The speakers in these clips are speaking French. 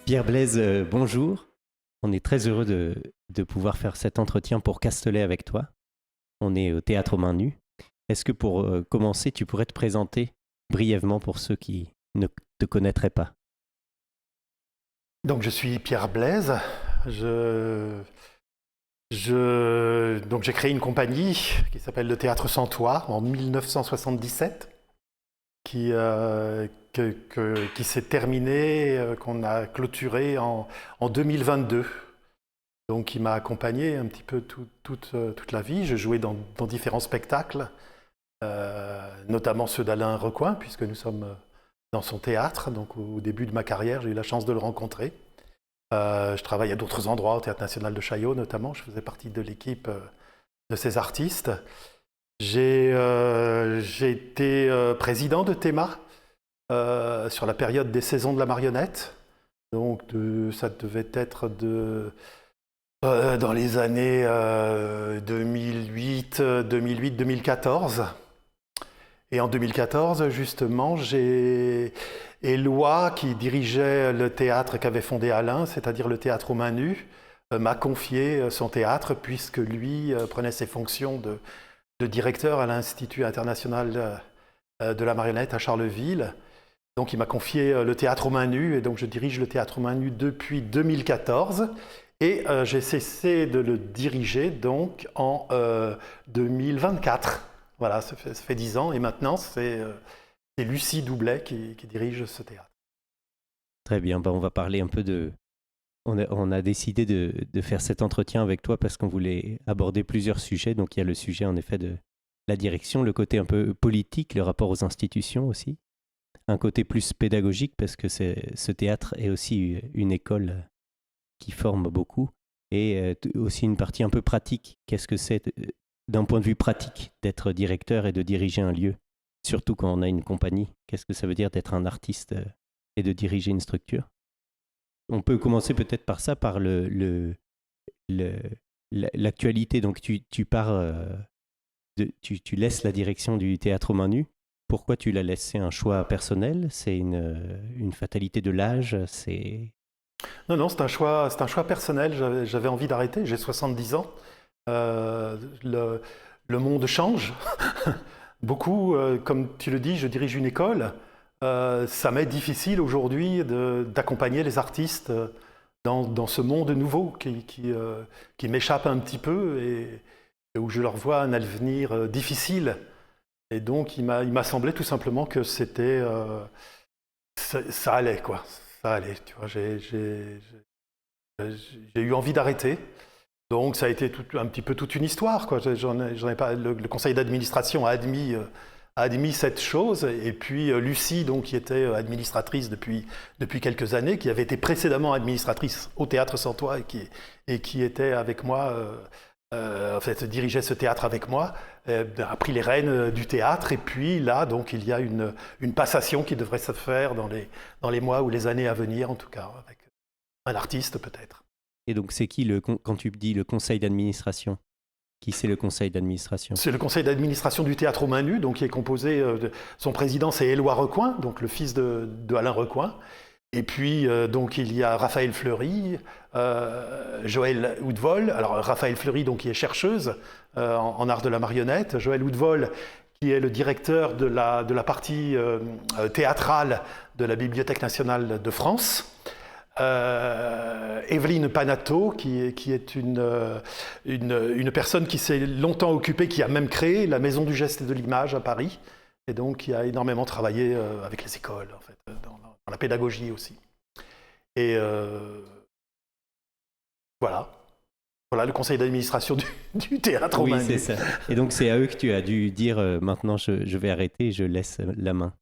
Pierre Blaise, bonjour. On est très heureux de pouvoir faire cet entretien pour Castelet avec toi. On est au Théâtre aux Mains Nues. Est-ce que pour commencer, tu pourrais te présenter brièvement pour ceux qui ne te connaîtraient pas? Donc je suis Pierre Blaise. Donc j'ai créé une compagnie qui s'appelle le Théâtre Sans Toit en 1977, qui s'est terminée, qu'on a clôturée en 2022. Donc il m'a accompagné un petit peu toute la vie. Je jouais dans différents spectacles, notamment ceux d'Alain Recoing, puisque nous sommes dans son théâtre. Donc au début de ma carrière, j'ai eu la chance de le rencontrer. Je travaille à d'autres endroits, au Théâtre National de Chaillot notamment. Je faisais partie de l'équipe de ces artistes. J'ai été président de Théma sur la période des saisons de la marionnette. Donc ça devait être dans les années 2008-2014. Et en 2014, justement, j'ai Éloi, qui dirigeait le théâtre qu'avait fondé Alain, c'est-à-dire le Théâtre aux Mains Nues, m'a confié son théâtre, puisque lui prenait ses fonctions de directeur à l'Institut international de la marionnette à Charleville. Donc il m'a confié le Théâtre aux Mains Nues, et donc je dirige le Théâtre aux Mains Nues depuis 2014. Et j'ai cessé de le diriger donc en 2024. Voilà, ça fait 10 ans, et maintenant c'est Lucie Doublet qui dirige ce théâtre. Très bien, on va parler un peu de... On a décidé de faire cet entretien avec toi parce qu'on voulait aborder plusieurs sujets. Donc il y a le sujet en effet de la direction, le côté un peu politique, le rapport aux institutions aussi. Un côté plus pédagogique parce que ce théâtre est aussi une école qui forme beaucoup, et aussi une partie un peu pratique. Qu'est-ce que c'est d'un point de vue pratique d'être directeur et de diriger un lieu, surtout quand on a une compagnie? Qu'est-ce que ça veut dire d'être un artiste et de diriger une structure? On peut commencer peut-être par ça, par l'actualité. Donc tu pars, tu laisses la direction du Théâtre aux Mains Nues. Pourquoi tu la laisses? C'est un choix personnel? C'est une fatalité de l'âge? Non, c'est un choix personnel. J'avais envie d'arrêter. J'ai 70 ans. Euh, le, le monde change. Beaucoup, comme tu le dis, je dirige une école. Ça m'est difficile aujourd'hui d'accompagner les artistes dans ce monde nouveau qui m'échappe un petit peu, et où je leur vois un avenir difficile. Et donc il m'a semblé tout simplement que ça allait, quoi. Ça allait, tu vois. J'ai eu envie d'arrêter. Donc ça a été un petit peu toute une histoire, quoi. J'en ai pas, le conseil d'administration a admis cette chose. Et puis Lucie, donc, qui était administratrice depuis quelques années, qui avait été précédemment administratrice au Théâtre Sans Toit, et qui était avec moi, en fait, dirigeait ce théâtre avec moi, a pris les rênes du théâtre. Et puis là, donc, il y a une passation qui devrait se faire dans les mois ou les années à venir, en tout cas, avec un artiste peut-être. Et donc c'est qui, quand tu dis le conseil d'administration? Qui c'est le conseil d'administration? C'est le conseil d'administration du Théâtre aux Mains Nues, donc qui est composé son président, c'est Éloi Recoing, donc le fils de Alain Recoing. Et puis donc il y a Raphaël Fleury, Joëlle Houdevol. Alors Raphaël Fleury, donc, qui est chercheuse en art de la marionnette. Joëlle Houdevol, qui est le directeur de la partie théâtrale de la Bibliothèque nationale de France. Evelyne Panato, qui est une personne qui s'est longtemps occupée, qui a même créé la Maison du Geste et de l'Image à Paris, et donc qui a énormément travaillé avec les écoles, en fait, dans la pédagogie aussi. Et voilà le conseil d'administration du Théâtre aux Mains Nues. Oui, c'est ça. Et donc c'est à eux que tu as dû dire maintenant je vais arrêter, je laisse la main.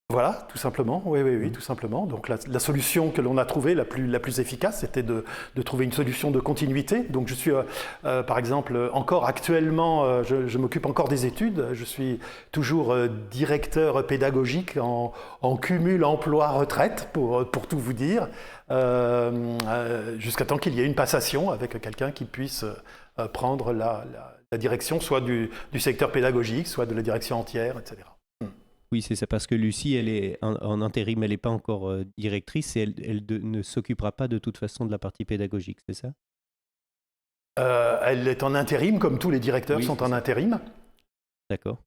Voilà, tout simplement, oui, tout simplement. Donc la solution que l'on a trouvée, la plus efficace, c'était de trouver une solution de continuité. Donc je suis, par exemple, encore actuellement, je m'occupe encore des études. Je suis toujours directeur pédagogique en cumul emploi-retraite, pour tout vous dire, jusqu'à temps qu'il y ait une passation avec quelqu'un qui puisse prendre la direction, soit du secteur pédagogique, soit de la direction entière, etc. Oui, c'est ça, parce que Lucie, elle est en intérim, elle n'est pas encore directrice et ne s'occupera pas de toute façon de la partie pédagogique, c'est ça? Elle est en intérim, comme tous les directeurs Oui, sont c'est en ça. intérim. D'accord.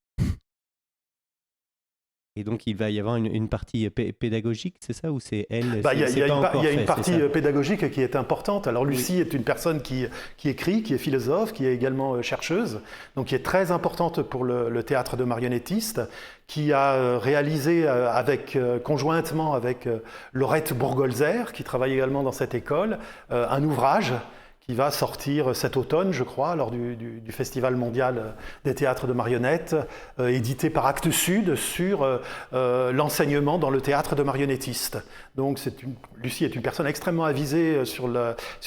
Et donc, il va y avoir une partie pédagogique, c'est ça? Ou c'est elle? Bah, il y C'est pas encore y a une fait, c'est partie ça? pédagogique qui est importante. Alors Oui. Lucie est une personne qui écrit, qui est philosophe, qui est également chercheuse, donc qui est très importante pour le théâtre de marionnettiste, qui a réalisé conjointement avec Laurette Bourgolzer, qui travaille également dans cette école, un ouvrage qui va sortir cet automne, je crois, lors du Festival mondial des théâtres de marionnettes, édité par Actes Sud sur l'enseignement dans le théâtre de marionnettiste. Donc Lucie est une personne extrêmement avisée sur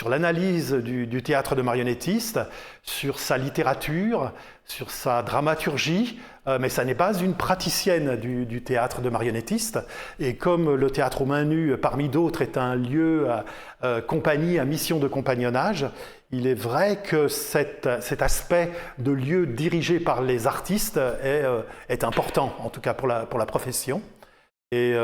l'analyse du théâtre de marionnettiste, sur sa littérature, sur sa dramaturgie, mais ça n'est pas une praticienne du théâtre de marionnettiste. Et comme le théâtre aux mains nues, parmi d'autres, est un lieu compagnie à mission de compagnonnage, il est vrai que cet aspect de lieu dirigé par les artistes est important, en tout cas pour la profession. Et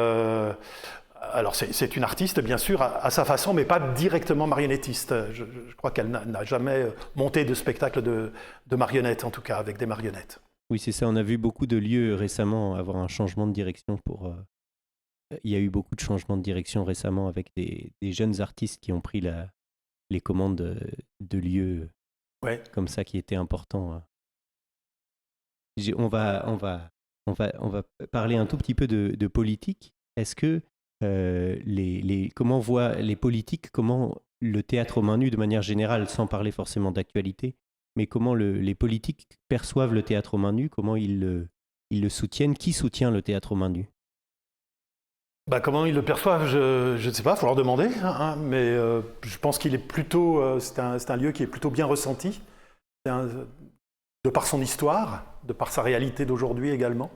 alors c'est une artiste, bien sûr, à sa façon, mais pas directement marionnettiste. Je crois qu'elle n'a jamais monté de spectacle de marionnettes, en tout cas, avec des marionnettes. Oui, c'est ça. On a vu beaucoup de lieux récemment avoir un changement de direction il y a eu beaucoup de changements de direction récemment avec des jeunes artistes qui ont pris les commandes de lieux Ouais. comme ça qui étaient importants. On va parler un tout petit peu de politique. Est-ce que comment voient les politiques, comment le théâtre aux mains nues de manière générale, sans parler forcément d'actualité, mais comment les politiques perçoivent le théâtre aux mains nues, comment ils le soutiennent, qui soutient le théâtre aux mains nues? Bah, comment ils le perçoivent, je ne sais pas, il faut leur demander, mais je pense qu'il est plutôt, c'est un lieu qui est plutôt bien ressenti, de par son histoire, de par sa réalité d'aujourd'hui également.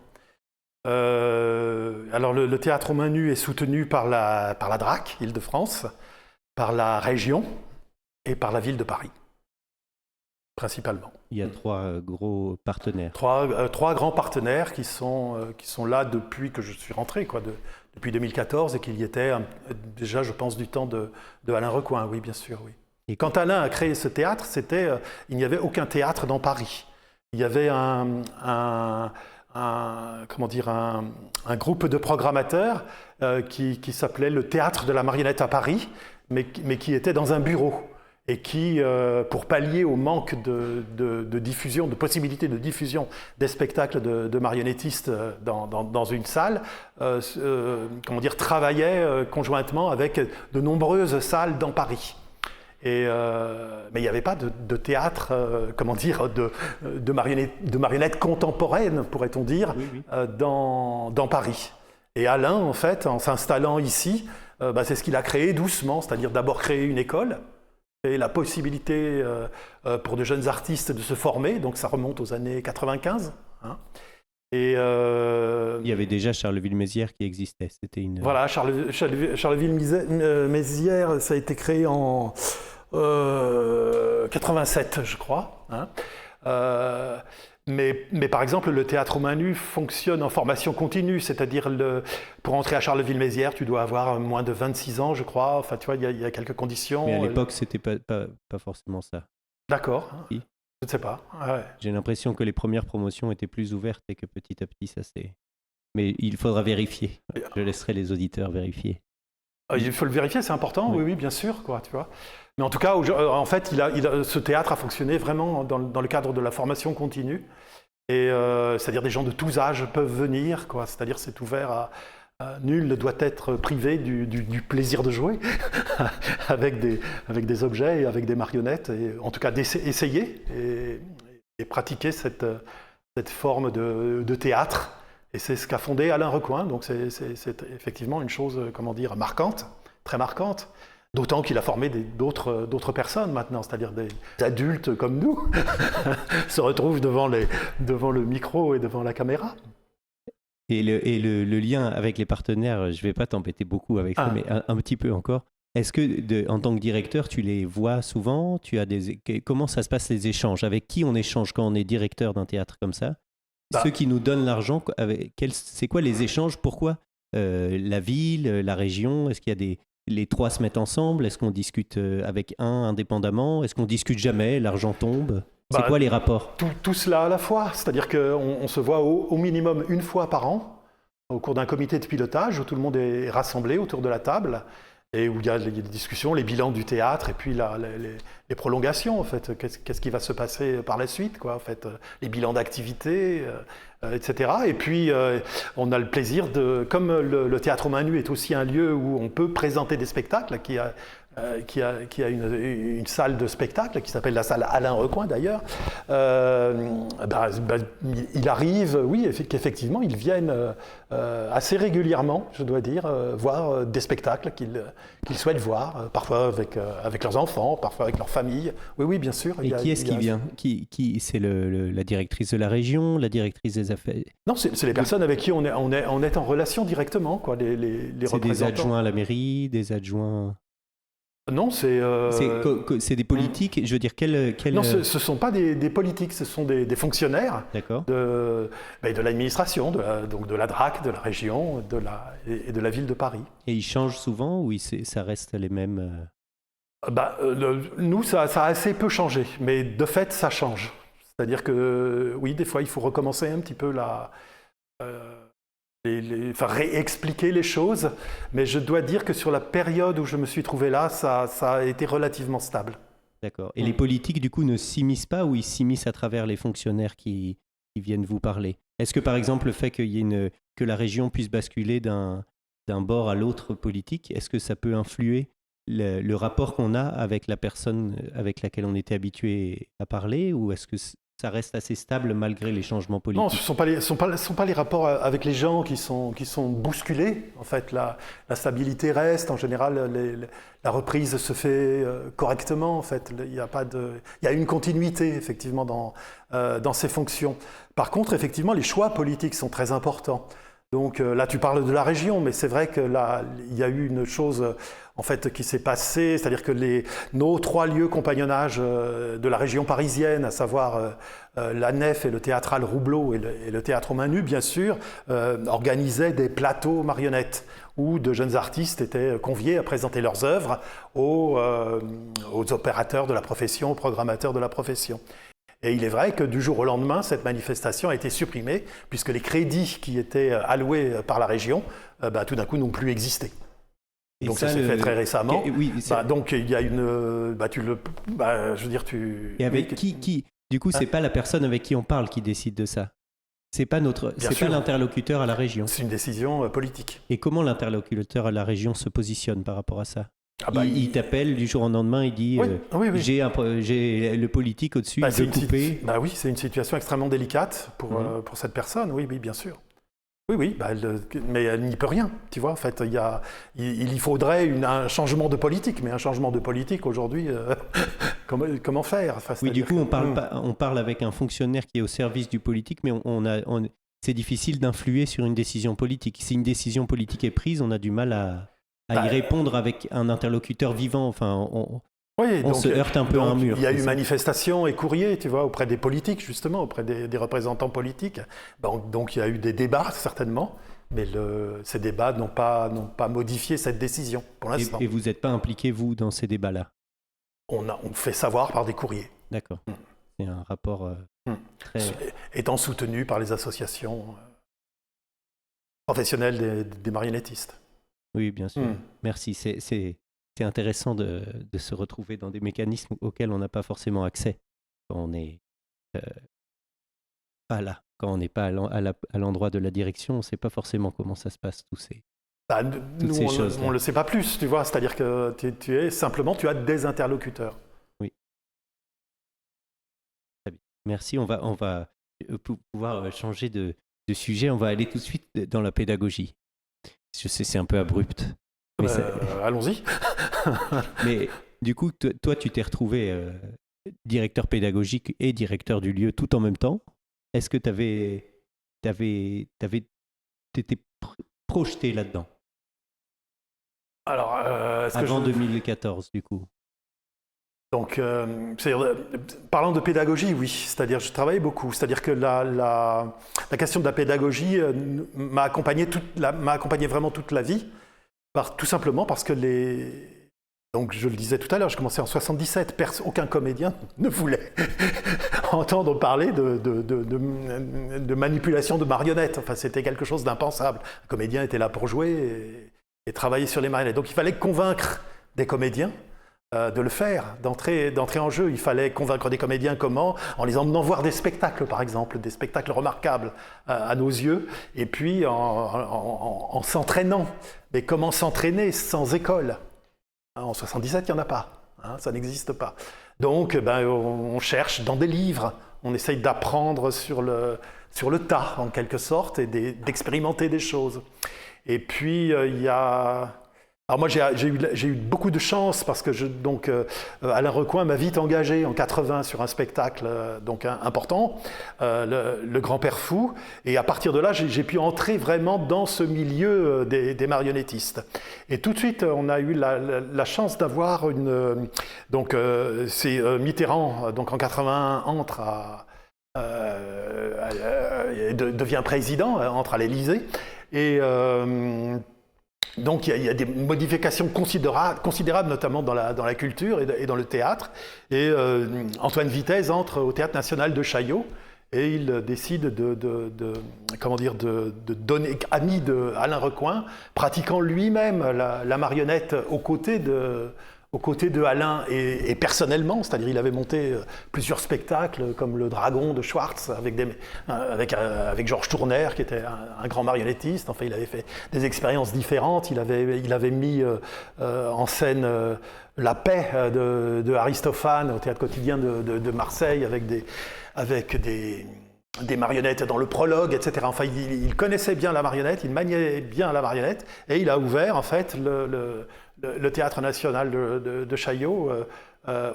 Alors le théâtre aux mains nues est soutenu par la DRAC, Île-de-France, par la région et par la ville de Paris, principalement. Il y a 3 gros partenaires. Trois grands partenaires qui sont là depuis que je suis rentré, depuis 2014, et qu'il y était déjà, je pense, du temps de Alain Recoing, oui, bien sûr, oui. Et quand Alain a créé ce théâtre, il n'y avait aucun théâtre dans Paris. Il y avait un groupe de programmateurs qui s'appelait le Théâtre de la Marionnette à Paris, mais qui était dans un bureau et qui, pour pallier au manque de diffusion, de possibilité de diffusion des spectacles de marionnettistes dans une salle, travaillait conjointement avec de nombreuses salles dans Paris. Mais il n'y avait pas de théâtre, de marionnettes contemporaines, pourrait-on dire, oui, oui. Dans Paris. Et Alain, en fait, en s'installant ici, c'est ce qu'il a créé doucement, c'est-à-dire d'abord créer une école, et la possibilité pour de jeunes artistes de se former, donc ça remonte aux années 95. Et il y avait déjà Charleville-Mézières qui existait. C'était une... Voilà, Charleville-Mézières, ça a été créé en 87, je crois. Mais par exemple, le théâtre aux mains nues fonctionne en formation continue, c'est-à-dire pour entrer à Charleville-Mézières, tu dois avoir moins de 26 ans, je crois. Enfin, tu vois, il y a quelques conditions. Mais à l'époque, c'était pas forcément ça. D'accord. Oui. Je ne sais pas. Ouais. J'ai l'impression que les premières promotions étaient plus ouvertes et que petit à petit, ça s'est... Mais il faudra vérifier. Je laisserai les auditeurs vérifier. Il faut le vérifier, c'est important, oui, bien sûr, tu vois. Mais en tout cas, en fait, ce théâtre a fonctionné vraiment dans le cadre de la formation continue. Et c'est-à-dire des gens de tous âges peuvent venir, c'est-à-dire c'est ouvert à nul ne doit être privé du plaisir de jouer avec des objets et avec des marionnettes. Et en tout cas, d'essayer et pratiquer cette forme de théâtre. Et c'est ce qu'a fondé Alain Recoing, donc c'est effectivement une chose, marquante, très marquante. D'autant qu'il a formé d'autres personnes maintenant, c'est-à-dire des adultes comme nous, se retrouvent devant le micro et devant la caméra. Et le lien avec les partenaires, je ne vais pas t'embêter beaucoup avec ça, mais un petit peu encore. Est-ce que, en tant que directeur, tu les vois souvent? Comment ça se passe les échanges? Avec qui on échange quand on est directeur d'un théâtre comme ça? ceux qui nous donnent l'argent, c'est quoi les échanges? Pourquoi la ville, la région? Est-ce qu'il y a les trois se mettent ensemble? Est-ce qu'on discute avec un indépendamment? Est-ce qu'on discute jamais? L'argent tombe? C'est quoi les rapports? Tout cela à la fois. C'est-à-dire qu'on se voit au minimum une fois par an au cours d'un comité de pilotage où tout le monde est rassemblé autour de la table et où il y a des discussions, les bilans du théâtre et puis les prolongations, en fait. Qu'est-ce qui va se passer par la suite, quoi, en fait, les bilans d'activité, etc. Et puis, on a le plaisir comme le théâtre aux mains nues est aussi un lieu où on peut présenter des spectacles, qui a une salle de spectacle qui s'appelle la salle Alain Recoin d'ailleurs, il arrive, oui, qu'effectivement, ils viennent assez régulièrement, je dois dire, voir des spectacles qu'ils souhaitent voir, parfois avec leurs enfants, parfois avec leur famille. Oui, oui, bien sûr. Et qui est-ce qui vient? C'est la directrice de la région, la directrice des affaires? Non, c'est les personnes avec qui on est en relation directement, quoi, les représentants. C'est des adjoints à la mairie, des adjoints... Non, c'est des politiques. Je veux dire, Non, ce ne sont pas des politiques, ce sont des fonctionnaires de l'administration, donc de la DRAC, de la région et de la ville de Paris. Et ils changent souvent ou ça reste les mêmes Nous, ça a assez peu changé, mais de fait, ça change. C'est-à-dire que, oui, des fois, il faut recommencer un petit peu réexpliquer les choses, mais je dois dire que sur la période où je me suis trouvé là, ça a été relativement stable. D'accord. Et les politiques, du coup, ne s'immiscent pas ou ils s'immiscent à travers les fonctionnaires qui viennent vous parler? Est-ce que, par exemple, le fait que la région puisse basculer d'un bord à l'autre politique, est-ce que ça peut influer le rapport qu'on a avec la personne avec laquelle on était habitué à parler, ou est-ce que ça reste assez stable malgré les changements politiques? Non, ce ne sont pas les rapports avec les gens qui sont bousculés. En fait, la stabilité reste. En général, la reprise se fait correctement. En fait, il y a une continuité, effectivement, dans ces fonctions. Par contre, effectivement, les choix politiques sont très importants. Donc là, tu parles de la région, mais c'est vrai que là, il y a eu une chose en fait qui s'est passée, c'est-à-dire que nos trois lieux compagnonnage de la région parisienne, à savoir la Nef et le théâtral Roubleau et le théâtre aux mains nues, bien sûr, organisaient des plateaux marionnettes où de jeunes artistes étaient conviés à présenter leurs œuvres aux opérateurs de la profession, aux programmateurs de la profession. Et il est vrai que du jour au lendemain, cette manifestation a été supprimée, puisque les crédits qui étaient alloués par la région, tout d'un coup, n'ont plus existé. Et donc ça s'est fait très récemment. Oui, donc il y a une... je veux dire, Et avec qui Du coup, c'est pas la personne avec qui on parle qui décide de ça. C'est pas l'interlocuteur à la région. C'est une décision politique. Et comment l'interlocuteur à la région se positionne par rapport à ça? Il t'appelle du jour au lendemain, il dit oui. J'ai le politique au-dessus, il veut couper. Oui, c'est une situation extrêmement délicate pour cette personne, oui, bien sûr. Oui, mais elle n'y peut rien, tu vois. En fait, il faudrait un changement de politique, mais un changement de politique aujourd'hui, comment faire? Oui, du coup, on parle avec un fonctionnaire qui est au service du politique, mais c'est difficile d'influer sur une décision politique. Si une décision politique est prise, on a du mal à y répondre avec un interlocuteur vivant. Enfin, on se heurte un peu à un mur. Il y a eu manifestation et courrier, tu vois, auprès des politiques, justement, auprès des représentants politiques. Donc il y a eu des débats, certainement, mais ces débats n'ont pas modifié cette décision, pour l'instant. Et vous n'êtes pas impliqué, vous, dans ces débats-là? On fait savoir par des courriers. D'accord. C'est un rapport très... Étant soutenu par les associations professionnelles des marionnettistes. Oui, bien sûr. Merci. C'est intéressant de se retrouver dans des mécanismes auxquels on n'a pas forcément accès quand on n'est pas là. Quand on n'est pas à l'endroit de la direction, on ne sait pas forcément comment ça se passe, toutes ces choses. On ne le sait pas plus, tu vois. C'est-à-dire que tu as des interlocuteurs. Oui. Très bien. Merci. On va pouvoir changer de sujet. On va aller tout de suite dans la pédagogie. Je sais, c'est un peu abrupt. Mais allons-y. Mais du coup, toi, tu t'es retrouvé directeur pédagogique et directeur du lieu tout en même temps. Est-ce que t'étais projeté là-dedans? Alors, avant 2014, du coup. Donc, parlant de pédagogie, oui, c'est-à-dire je travaillais beaucoup. C'est-à-dire que la question de la pédagogie m'a accompagné vraiment toute la vie, tout simplement parce que donc je le disais tout à l'heure, je commençais en 77, aucun comédien ne voulait entendre parler de manipulation de marionnettes. Enfin, c'était quelque chose d'impensable. Un comédien était là pour jouer et travailler sur les marionnettes. Donc il fallait convaincre des comédiens de le faire, d'entrer en jeu. Il fallait convaincre des comédiens comment? En les emmenant voir des spectacles, par exemple, des spectacles remarquables à nos yeux, et puis en s'entraînant. Mais comment s'entraîner sans école? En 77, il n'y en a pas, ça n'existe pas. Donc, on cherche dans des livres, on essaye d'apprendre sur le tas, en quelque sorte, et d'expérimenter des choses. Et puis, il y a... Alors moi, j'ai eu beaucoup de chance parce que Alain Recoing m'a vite engagé en 80 sur un spectacle important, le Grand-Père Fou. Et à partir de là, j'ai pu entrer vraiment dans ce milieu des marionnettistes. Et tout de suite, on a eu la chance d'avoir c'est Mitterrand, donc en 81, devient président, entre à l'Élysée. Et... donc il y a des modifications considérables, notamment dans la culture et dans le théâtre. Et Antoine Vitez entre au Théâtre National de Chaillot et il décide de donner, ami de Alain Recoing, pratiquant lui-même la marionnette aux côtés de Alain et personnellement, c'est-à-dire il avait monté plusieurs spectacles comme Le Dragon de Schwartz avec Georges Tourner qui était un grand marionnettiste. Enfin, il avait fait des expériences différentes. Il avait mis en scène La Paix de Aristophane au Théâtre Quotidien de Marseille avec des marionnettes dans le prologue, etc. Enfin, il connaissait bien la marionnette, il maniait bien la marionnette et il a ouvert en fait le Théâtre National de Chaillot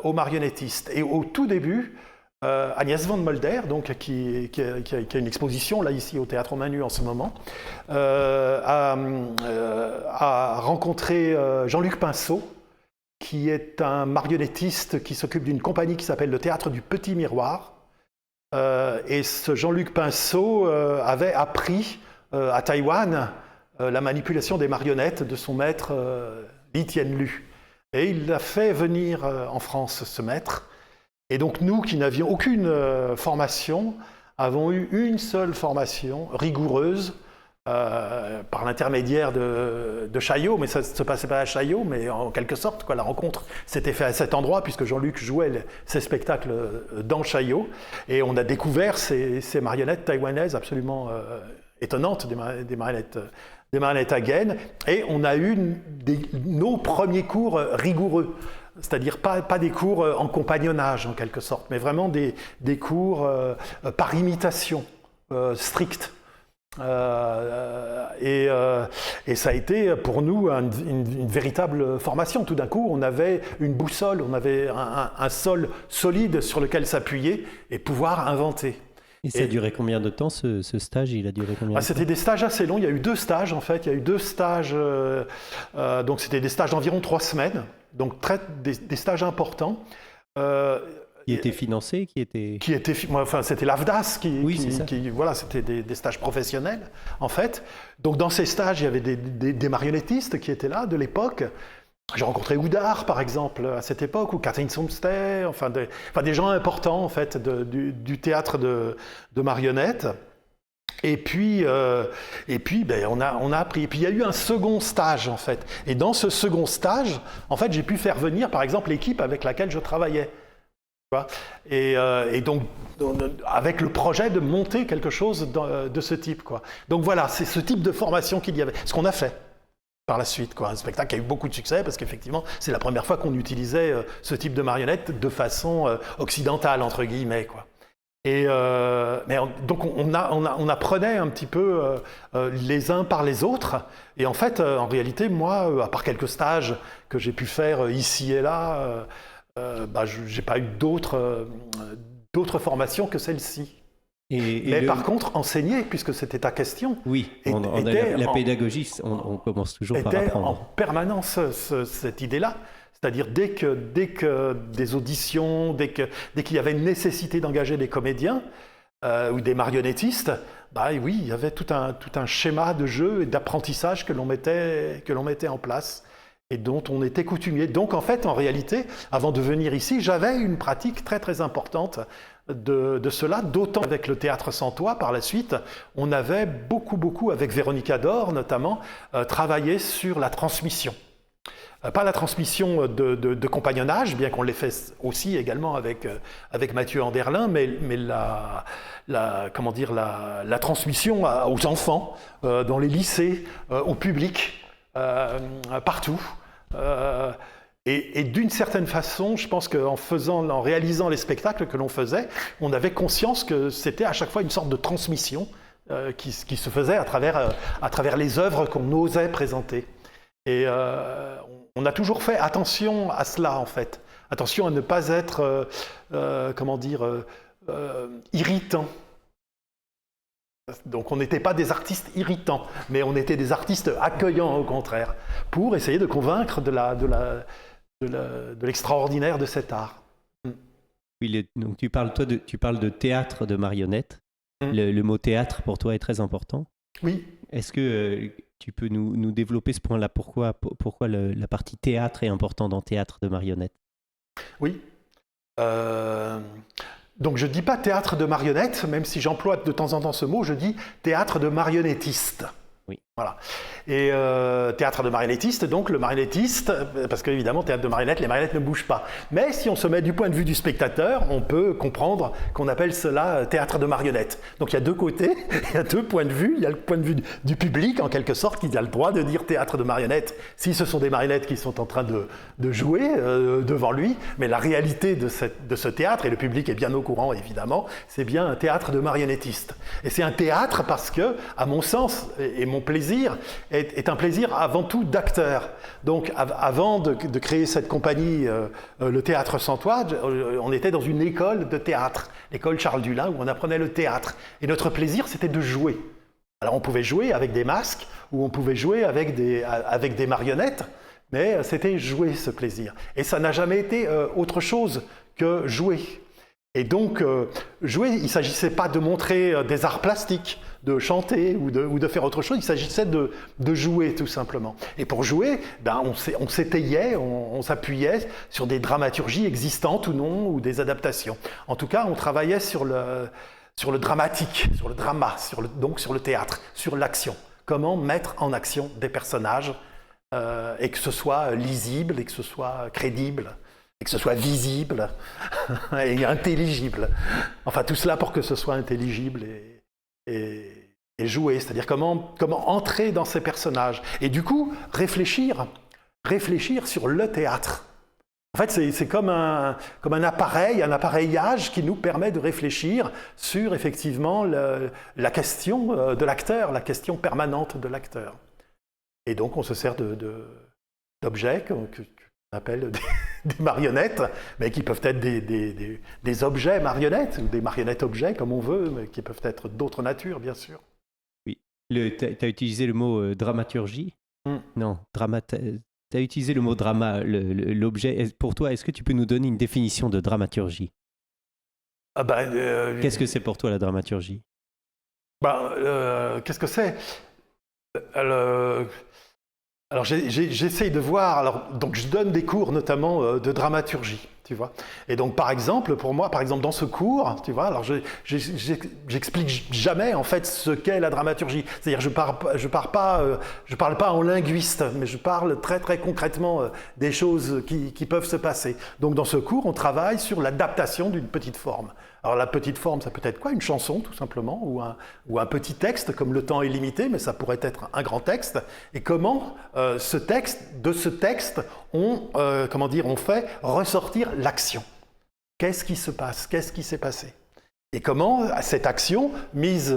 aux marionnettistes. Et au tout début, Agnès van Molder, donc, qui a une exposition là ici au Théâtre aux Mains Nues en ce moment, a rencontré Jean-Luc Pinceau, qui est un marionnettiste qui s'occupe d'une compagnie qui s'appelle le Théâtre du Petit Miroir. Et ce Jean-Luc Pinceau avait appris à Taïwan la manipulation des marionnettes de son maître Li Tianlu. Et il l'a fait venir en France, ce maître. Et donc nous, qui n'avions aucune formation, avons eu une seule formation rigoureuse par l'intermédiaire de Chaillot, mais ça ne se passait pas à Chaillot, mais en quelque sorte, la rencontre s'était faite à cet endroit, puisque Jean-Luc jouait ses spectacles dans Chaillot, et on a découvert ces marionnettes taïwanaises absolument étonnantes, des marionnettes à gaine, et on a eu nos premiers cours rigoureux. C'est-à-dire pas des cours en compagnonnage, en quelque sorte, mais vraiment des cours par imitation stricte. Et ça a été pour nous une véritable formation. Tout d'un coup, on avait une boussole, on avait un sol solide sur lequel s'appuyer et pouvoir inventer. Et ça a duré combien de temps, ce stage? Il a duré combien de temps? C'était des stages assez longs. Il y a eu 2 stages, en fait. Il y a eu 2 stages. Donc, c'était des stages d'environ 3 semaines. Donc, des stages importants. Qui étaient financés, c'était l'AFDAS voilà, c'était des stages professionnels, en fait. Donc, dans ces stages, il y avait des marionnettistes qui étaient là, de l'époque. J'ai rencontré Oudard, par exemple, à cette époque, ou Catherine Somstay, des gens importants, en fait, du théâtre de marionnettes. Et puis on a appris. Et puis, il y a eu un second stage, en fait. Et dans ce second stage, en fait, j'ai pu faire venir, par exemple, l'équipe avec laquelle je travaillais. Et donc, avec le projet de monter quelque chose de ce type. Donc voilà, c'est ce type de formation qu'il y avait. Ce qu'on a fait par la suite. Un spectacle qui a eu beaucoup de succès parce qu'effectivement, c'est la première fois qu'on utilisait ce type de marionnette de façon occidentale, entre guillemets. Donc on apprenait un petit peu les uns par les autres. Et en fait, en réalité, moi, à part quelques stages que j'ai pu faire ici et là, je n'ai pas eu d'autres formations que celle-ci. Mais par contre, enseigner, puisque c'était ta question. Oui, la pédagogie, on commence toujours par apprendre. En permanence, cette idée-là, C'est-à-dire dès que des auditions, dès qu'il y avait une nécessité d'engager des comédiens ou des marionnettistes, bah oui, il y avait tout un schéma de jeu et d'apprentissage que l'on mettait en place et dont on était coutumier. Donc en fait, en réalité, avant de venir ici, j'avais une pratique très très importante de cela, d'autant avec le Théâtre Santois par la suite, on avait beaucoup avec Véronique Ador notamment, travaillé sur la transmission. Pas la transmission de compagnonnage, bien qu'on l'ait fait aussi également avec Mathieu Anderlin, mais la transmission aux enfants, dans les lycées, au public, partout. Et d'une certaine façon, je pense qu'en réalisant les spectacles que l'on faisait, on avait conscience que c'était à chaque fois une sorte de transmission qui se faisait à travers les œuvres qu'on osait présenter. Et on a toujours fait attention à cela, en fait. Attention à ne pas être, irritant. Donc on n'était pas des artistes irritants, mais on était des artistes accueillants, au contraire, pour essayer de convaincre de l'extraordinaire de cet art. Oui, donc tu parles de théâtre de marionnettes. Le mot théâtre, pour toi, est très important. Oui. Est-ce que tu peux nous développer ce point-là? Pourquoi la partie théâtre est importante dans théâtre de marionnettes? Oui. Donc je ne dis pas théâtre de marionnettes, même si j'emploie de temps en temps ce mot, je dis théâtre de marionnettiste. Oui. Voilà. Et théâtre de marionnettiste, donc le marionnettiste, parce qu'évidemment, théâtre de marionnettes, les marionnettes ne bougent pas. Mais si on se met du point de vue du spectateur, on peut comprendre qu'on appelle cela théâtre de marionnettes. Donc il y a deux côtés, il y a deux points de vue. Il y a le point de vue du public, en quelque sorte, qui a le droit de dire théâtre de marionnettes si ce sont des marionnettes qui sont en train de jouer devant lui. Mais la réalité de ce théâtre, et le public est bien au courant évidemment, c'est bien un théâtre de marionnettiste. Et c'est un théâtre parce que, à mon sens, et mon plaisir, est un plaisir avant tout d'acteur. Donc avant de créer cette compagnie, le Théâtre Santois, on était dans une école de théâtre, l'école Charles Dullin, où on apprenait le théâtre. Et notre plaisir, c'était de jouer. Alors on pouvait jouer avec des masques, ou on pouvait jouer avec des marionnettes, mais c'était jouer, ce plaisir. Et ça n'a jamais été autre chose que jouer. Et donc, jouer, il ne s'agissait pas de montrer des arts plastiques, de chanter ou de faire autre chose, il s'agissait de jouer tout simplement. Et pour jouer, on s'étayait, on s'appuyait sur des dramaturgies existantes ou non, ou des adaptations. En tout cas, on travaillait sur le dramatique, sur le drama, donc sur le théâtre, sur l'action. Comment mettre en action des personnages et que ce soit lisible et que ce soit crédible. Et que ce soit visible et intelligible. Enfin, tout cela pour que ce soit intelligible et jouer. C'est-à-dire comment entrer dans ces personnages. Et du coup, réfléchir sur le théâtre. En fait, c'est comme un appareillage qui nous permet de réfléchir sur, effectivement, la question de l'acteur, la question permanente de l'acteur. Et donc, on se sert d'objets qu'on appelle des marionnettes, mais qui peuvent être des objets marionnettes, ou des marionnettes objets, comme on veut, mais qui peuvent être d'autres natures, bien sûr. Oui. Tu as utilisé le mot dramaturgie. Non, tu as utilisé le mot drama, l'objet. Pour toi, est-ce que tu peux nous donner une définition de dramaturgie? Qu'est-ce que c'est pour toi, la dramaturgie? Qu'est-ce que c'est? Alors j'essaye de voir, donc je donne des cours notamment de dramaturgie, tu vois. Et donc par exemple, pour moi, dans ce cours, tu vois, alors j'explique jamais en fait ce qu'est la dramaturgie. C'est-à-dire je parle pas en linguiste, mais je parle très très concrètement des choses qui peuvent se passer. Donc dans ce cours, on travaille sur l'adaptation d'une petite forme. Alors la petite forme, ça peut être quoi? Une chanson tout simplement, ou un petit texte, comme le temps est limité, mais ça pourrait être un grand texte. Et comment de ce texte, on fait ressortir l'action. Qu'est-ce qui se passe? Qu'est-ce qui s'est passé? Et comment cette action, mise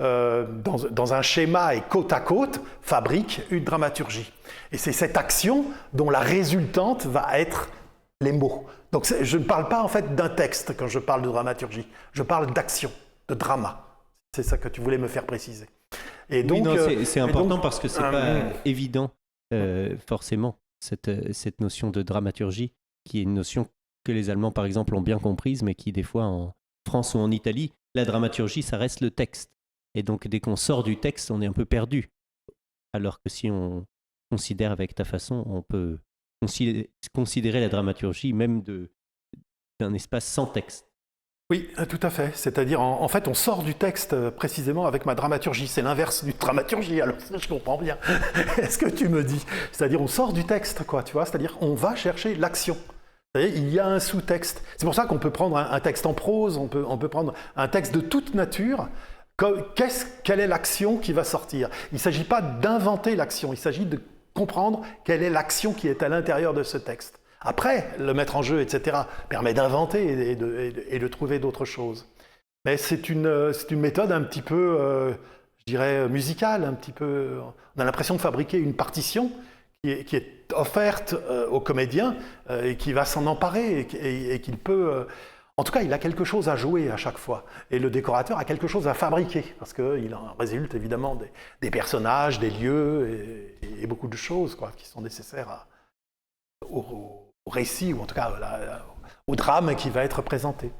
dans un schéma et côte à côte, fabrique une dramaturgie. Et c'est cette action dont la résultante va être les mots. Donc je ne parle pas en fait d'un texte quand je parle de dramaturgie, je parle d'action, de drama. C'est ça que tu voulais me faire préciser. Et donc, oui, non, c'est important parce que c'est pas évident forcément. cette notion de dramaturgie, qui est une notion que les Allemands, par exemple, ont bien comprise, mais qui, des fois, en France ou en Italie, la dramaturgie, ça reste le texte. Et donc, dès qu'on sort du texte, on est un peu perdu. Alors que si on considère avec ta façon, on peut considérer la dramaturgie même d'un espace sans texte. Oui, tout à fait. C'est-à-dire, en fait, on sort du texte précisément avec ma dramaturgie. C'est l'inverse d'une dramaturgie, alors ça, je comprends bien. Est-ce que tu me dis? C'est-à-dire, on sort du texte, quoi, tu vois? C'est-à-dire, on va chercher l'action. C'est-à-dire, il y a un sous-texte. C'est pour ça qu'on peut prendre un texte en prose, on peut prendre un texte de toute nature. Quelle est l'action qui va sortir? Il ne s'agit pas d'inventer l'action, il s'agit de comprendre quelle est l'action qui est à l'intérieur de ce texte. Après, le mettre en jeu, etc., permet d'inventer et de trouver d'autres choses. Mais c'est une méthode un petit peu, je dirais, musicale, un petit peu. On a l'impression de fabriquer une partition qui est offerte au comédien et qui va s'en emparer et qu'il peut. En tout cas, il a quelque chose à jouer à chaque fois. Et le décorateur a quelque chose à fabriquer, parce qu'il en résulte évidemment des personnages, des lieux et beaucoup de choses quoi, qui sont nécessaires au récit, ou en tout cas au drame qui va être présenté.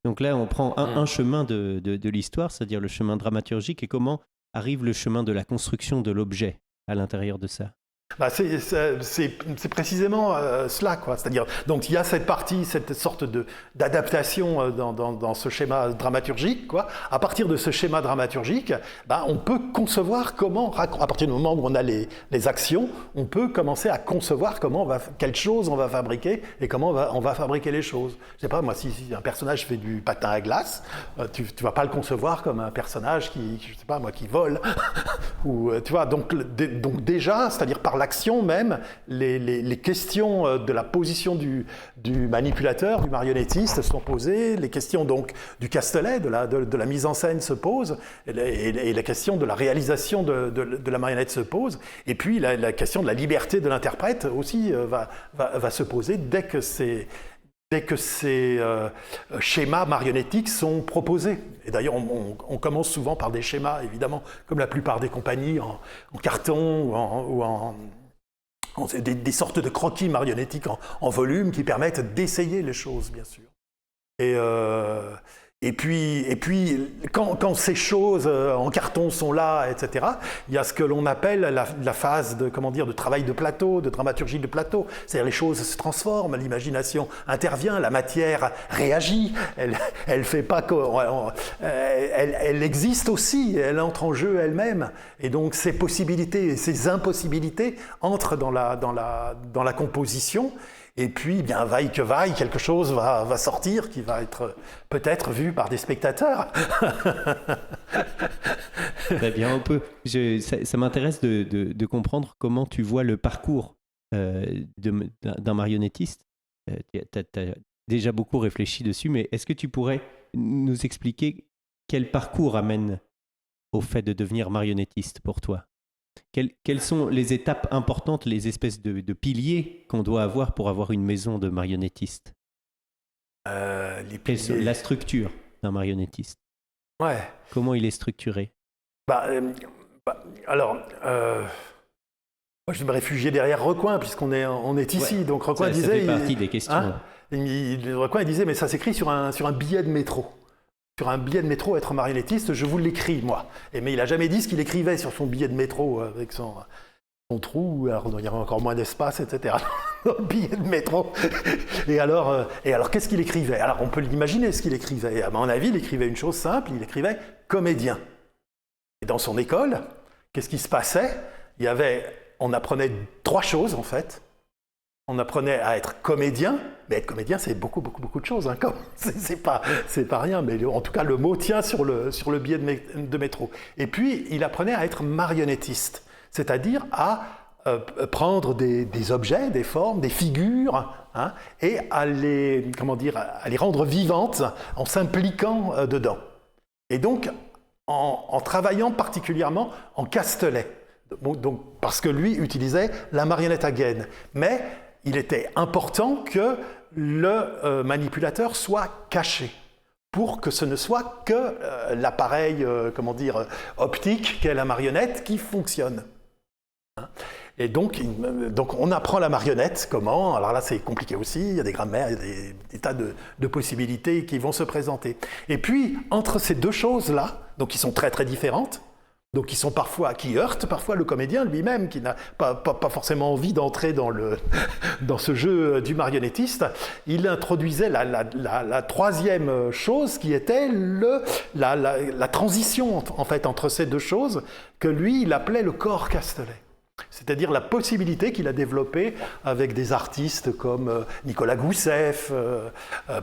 Donc là, on prend un chemin de l'histoire, c'est-à-dire le chemin dramaturgique, et comment arrive le chemin de la construction de l'objet à l'intérieur de ça? C'est précisément cela, quoi. C'est-à-dire, donc il y a cette partie, cette sorte d'adaptation dans ce schéma dramaturgique, quoi. À partir de ce schéma dramaturgique, on peut concevoir comment, à partir du moment où on a les actions, on peut commencer à concevoir quelles choses on va fabriquer et comment on va fabriquer les choses. Je sais pas, moi, si un personnage fait du patin à glace, tu vas pas le concevoir comme un personnage je sais pas, moi, qui vole. Ou, tu vois, donc déjà, c'est-à-dire par l'action même, les questions de la position du manipulateur, du marionnettiste sont posées, les questions donc du Castelet, de la mise en scène se posent, et la question de la réalisation de la marionnette se pose, et puis la question de la liberté de l'interprète aussi va se poser dès que ces schémas marionnettiques sont proposés. Et d'ailleurs, on commence souvent par des schémas, évidemment, comme la plupart des compagnies, en carton ou en des sortes de croquis marionnettiques en volume qui permettent d'essayer les choses, bien sûr. Et puis quand ces choses en carton sont là, etc., il y a ce que l'on appelle la phase de travail de plateau, de dramaturgie de plateau. C'est-à-dire les choses se transforment, l'imagination intervient, la matière réagit, elle fait pas elle existe aussi, elle entre en jeu elle-même. Et donc ces possibilités et ces impossibilités entrent dans la composition. Et puis, bien, vaille que vaille, quelque chose va sortir qui va être peut-être vu par des spectateurs. Très bien, ça m'intéresse de comprendre comment tu vois le parcours d'un marionnettiste. Tu as déjà beaucoup réfléchi dessus, mais est-ce que tu pourrais nous expliquer quel parcours amène au fait de devenir marionnettiste pour toi ? Quelles sont les étapes importantes, les espèces de piliers qu'on doit avoir pour avoir une maison de marionnettiste? La structure d'un marionnettiste. Ouais. Comment il est structuré? Alors, moi, je vais me réfugier derrière Recoin, puisqu'on est ici. Ouais. Donc Recoin disait... Ça fait partie des questions. Recoin disait, mais ça s'écrit sur un billet de métro. Sur un billet de métro, être marionnettiste, je vous l'écris, moi. Mais il n'a jamais dit ce qu'il écrivait sur son billet de métro avec son trou. Alors, il y avait encore moins d'espace, etc. dans le billet de métro. Et alors qu'est-ce qu'il écrivait? Alors, on peut l'imaginer ce qu'il écrivait. Et à mon avis, il écrivait une chose simple, il écrivait « comédien ». Et dans son école, qu'est-ce qui se passait? On apprenait 3 choses, en fait. On apprenait à être comédien, mais être comédien, c'est beaucoup de choses. Hein, c'est pas rien, mais en tout cas, le mot tient sur le billet de métro. Et puis, il apprenait à être marionnettiste, c'est-à-dire à prendre des objets, des formes, des figures, hein, et à les rendre vivantes en s'impliquant dedans. Et donc, en travaillant particulièrement en Castelet. Donc, parce que lui utilisait la marionnette à gaine. Mais il était important que le manipulateur soit caché pour que ce ne soit que l'appareil optique qu'est la marionnette qui fonctionne. Et donc, on apprend la marionnette, comment, alors là c'est compliqué aussi, il y a des grammaires, il y a des tas de possibilités qui vont se présenter. Et puis, entre ces deux choses-là, donc qui sont très très différentes, donc qui heurtent parfois le comédien lui-même, qui n'a pas forcément envie d'entrer dans ce jeu du marionnettiste, il introduisait la troisième chose qui était la transition en fait entre ces deux choses, que lui il appelait le corps Castelet. C'est-à-dire la possibilité qu'il a développée avec des artistes comme Nicolas Goussef,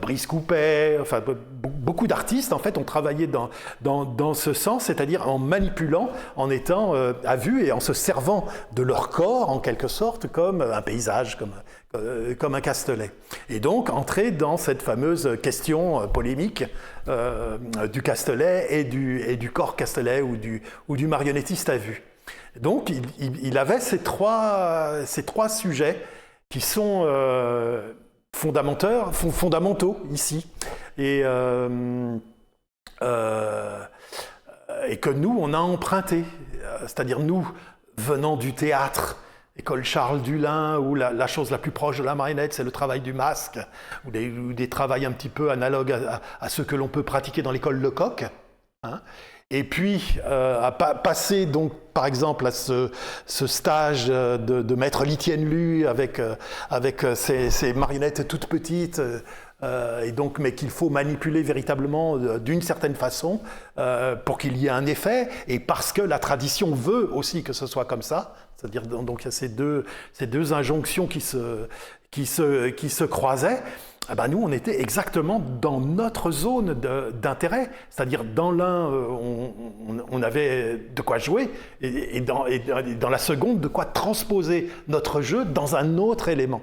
Brice Coupet, enfin beaucoup d'artistes en fait ont travaillé dans ce sens, c'est-à-dire en manipulant, en étant à vue et en se servant de leur corps en quelque sorte comme un paysage, comme un Castelet. Et donc entrer dans cette fameuse question polémique du Castelet et du corps Castelet ou du marionnettiste à vue. Donc, il avait ces trois sujets qui sont fondamentaux ici, et que nous, on a emprunté. C'est-à-dire, nous, venant du théâtre, école Charles Dullin, où la chose la plus proche de la marionnette, c'est le travail du masque, ou des travails un petit peu analogues à ce que l'on peut pratiquer dans l'école Lecoq, hein. Et puis, à passer donc, par exemple, à ce stage de maître Litienne-Lu avec ces marionnettes toutes petites, et donc, mais qu'il faut manipuler véritablement d'une certaine façon pour qu'il y ait un effet, et parce que la tradition veut aussi que ce soit comme ça. C'est-à-dire, donc, il y a ces deux injonctions qui se croisaient. Eh ben nous, on était exactement dans notre zone d'intérêt. C'est-à-dire, dans l'un, on avait de quoi jouer, et dans la seconde, de quoi transposer notre jeu dans un autre élément.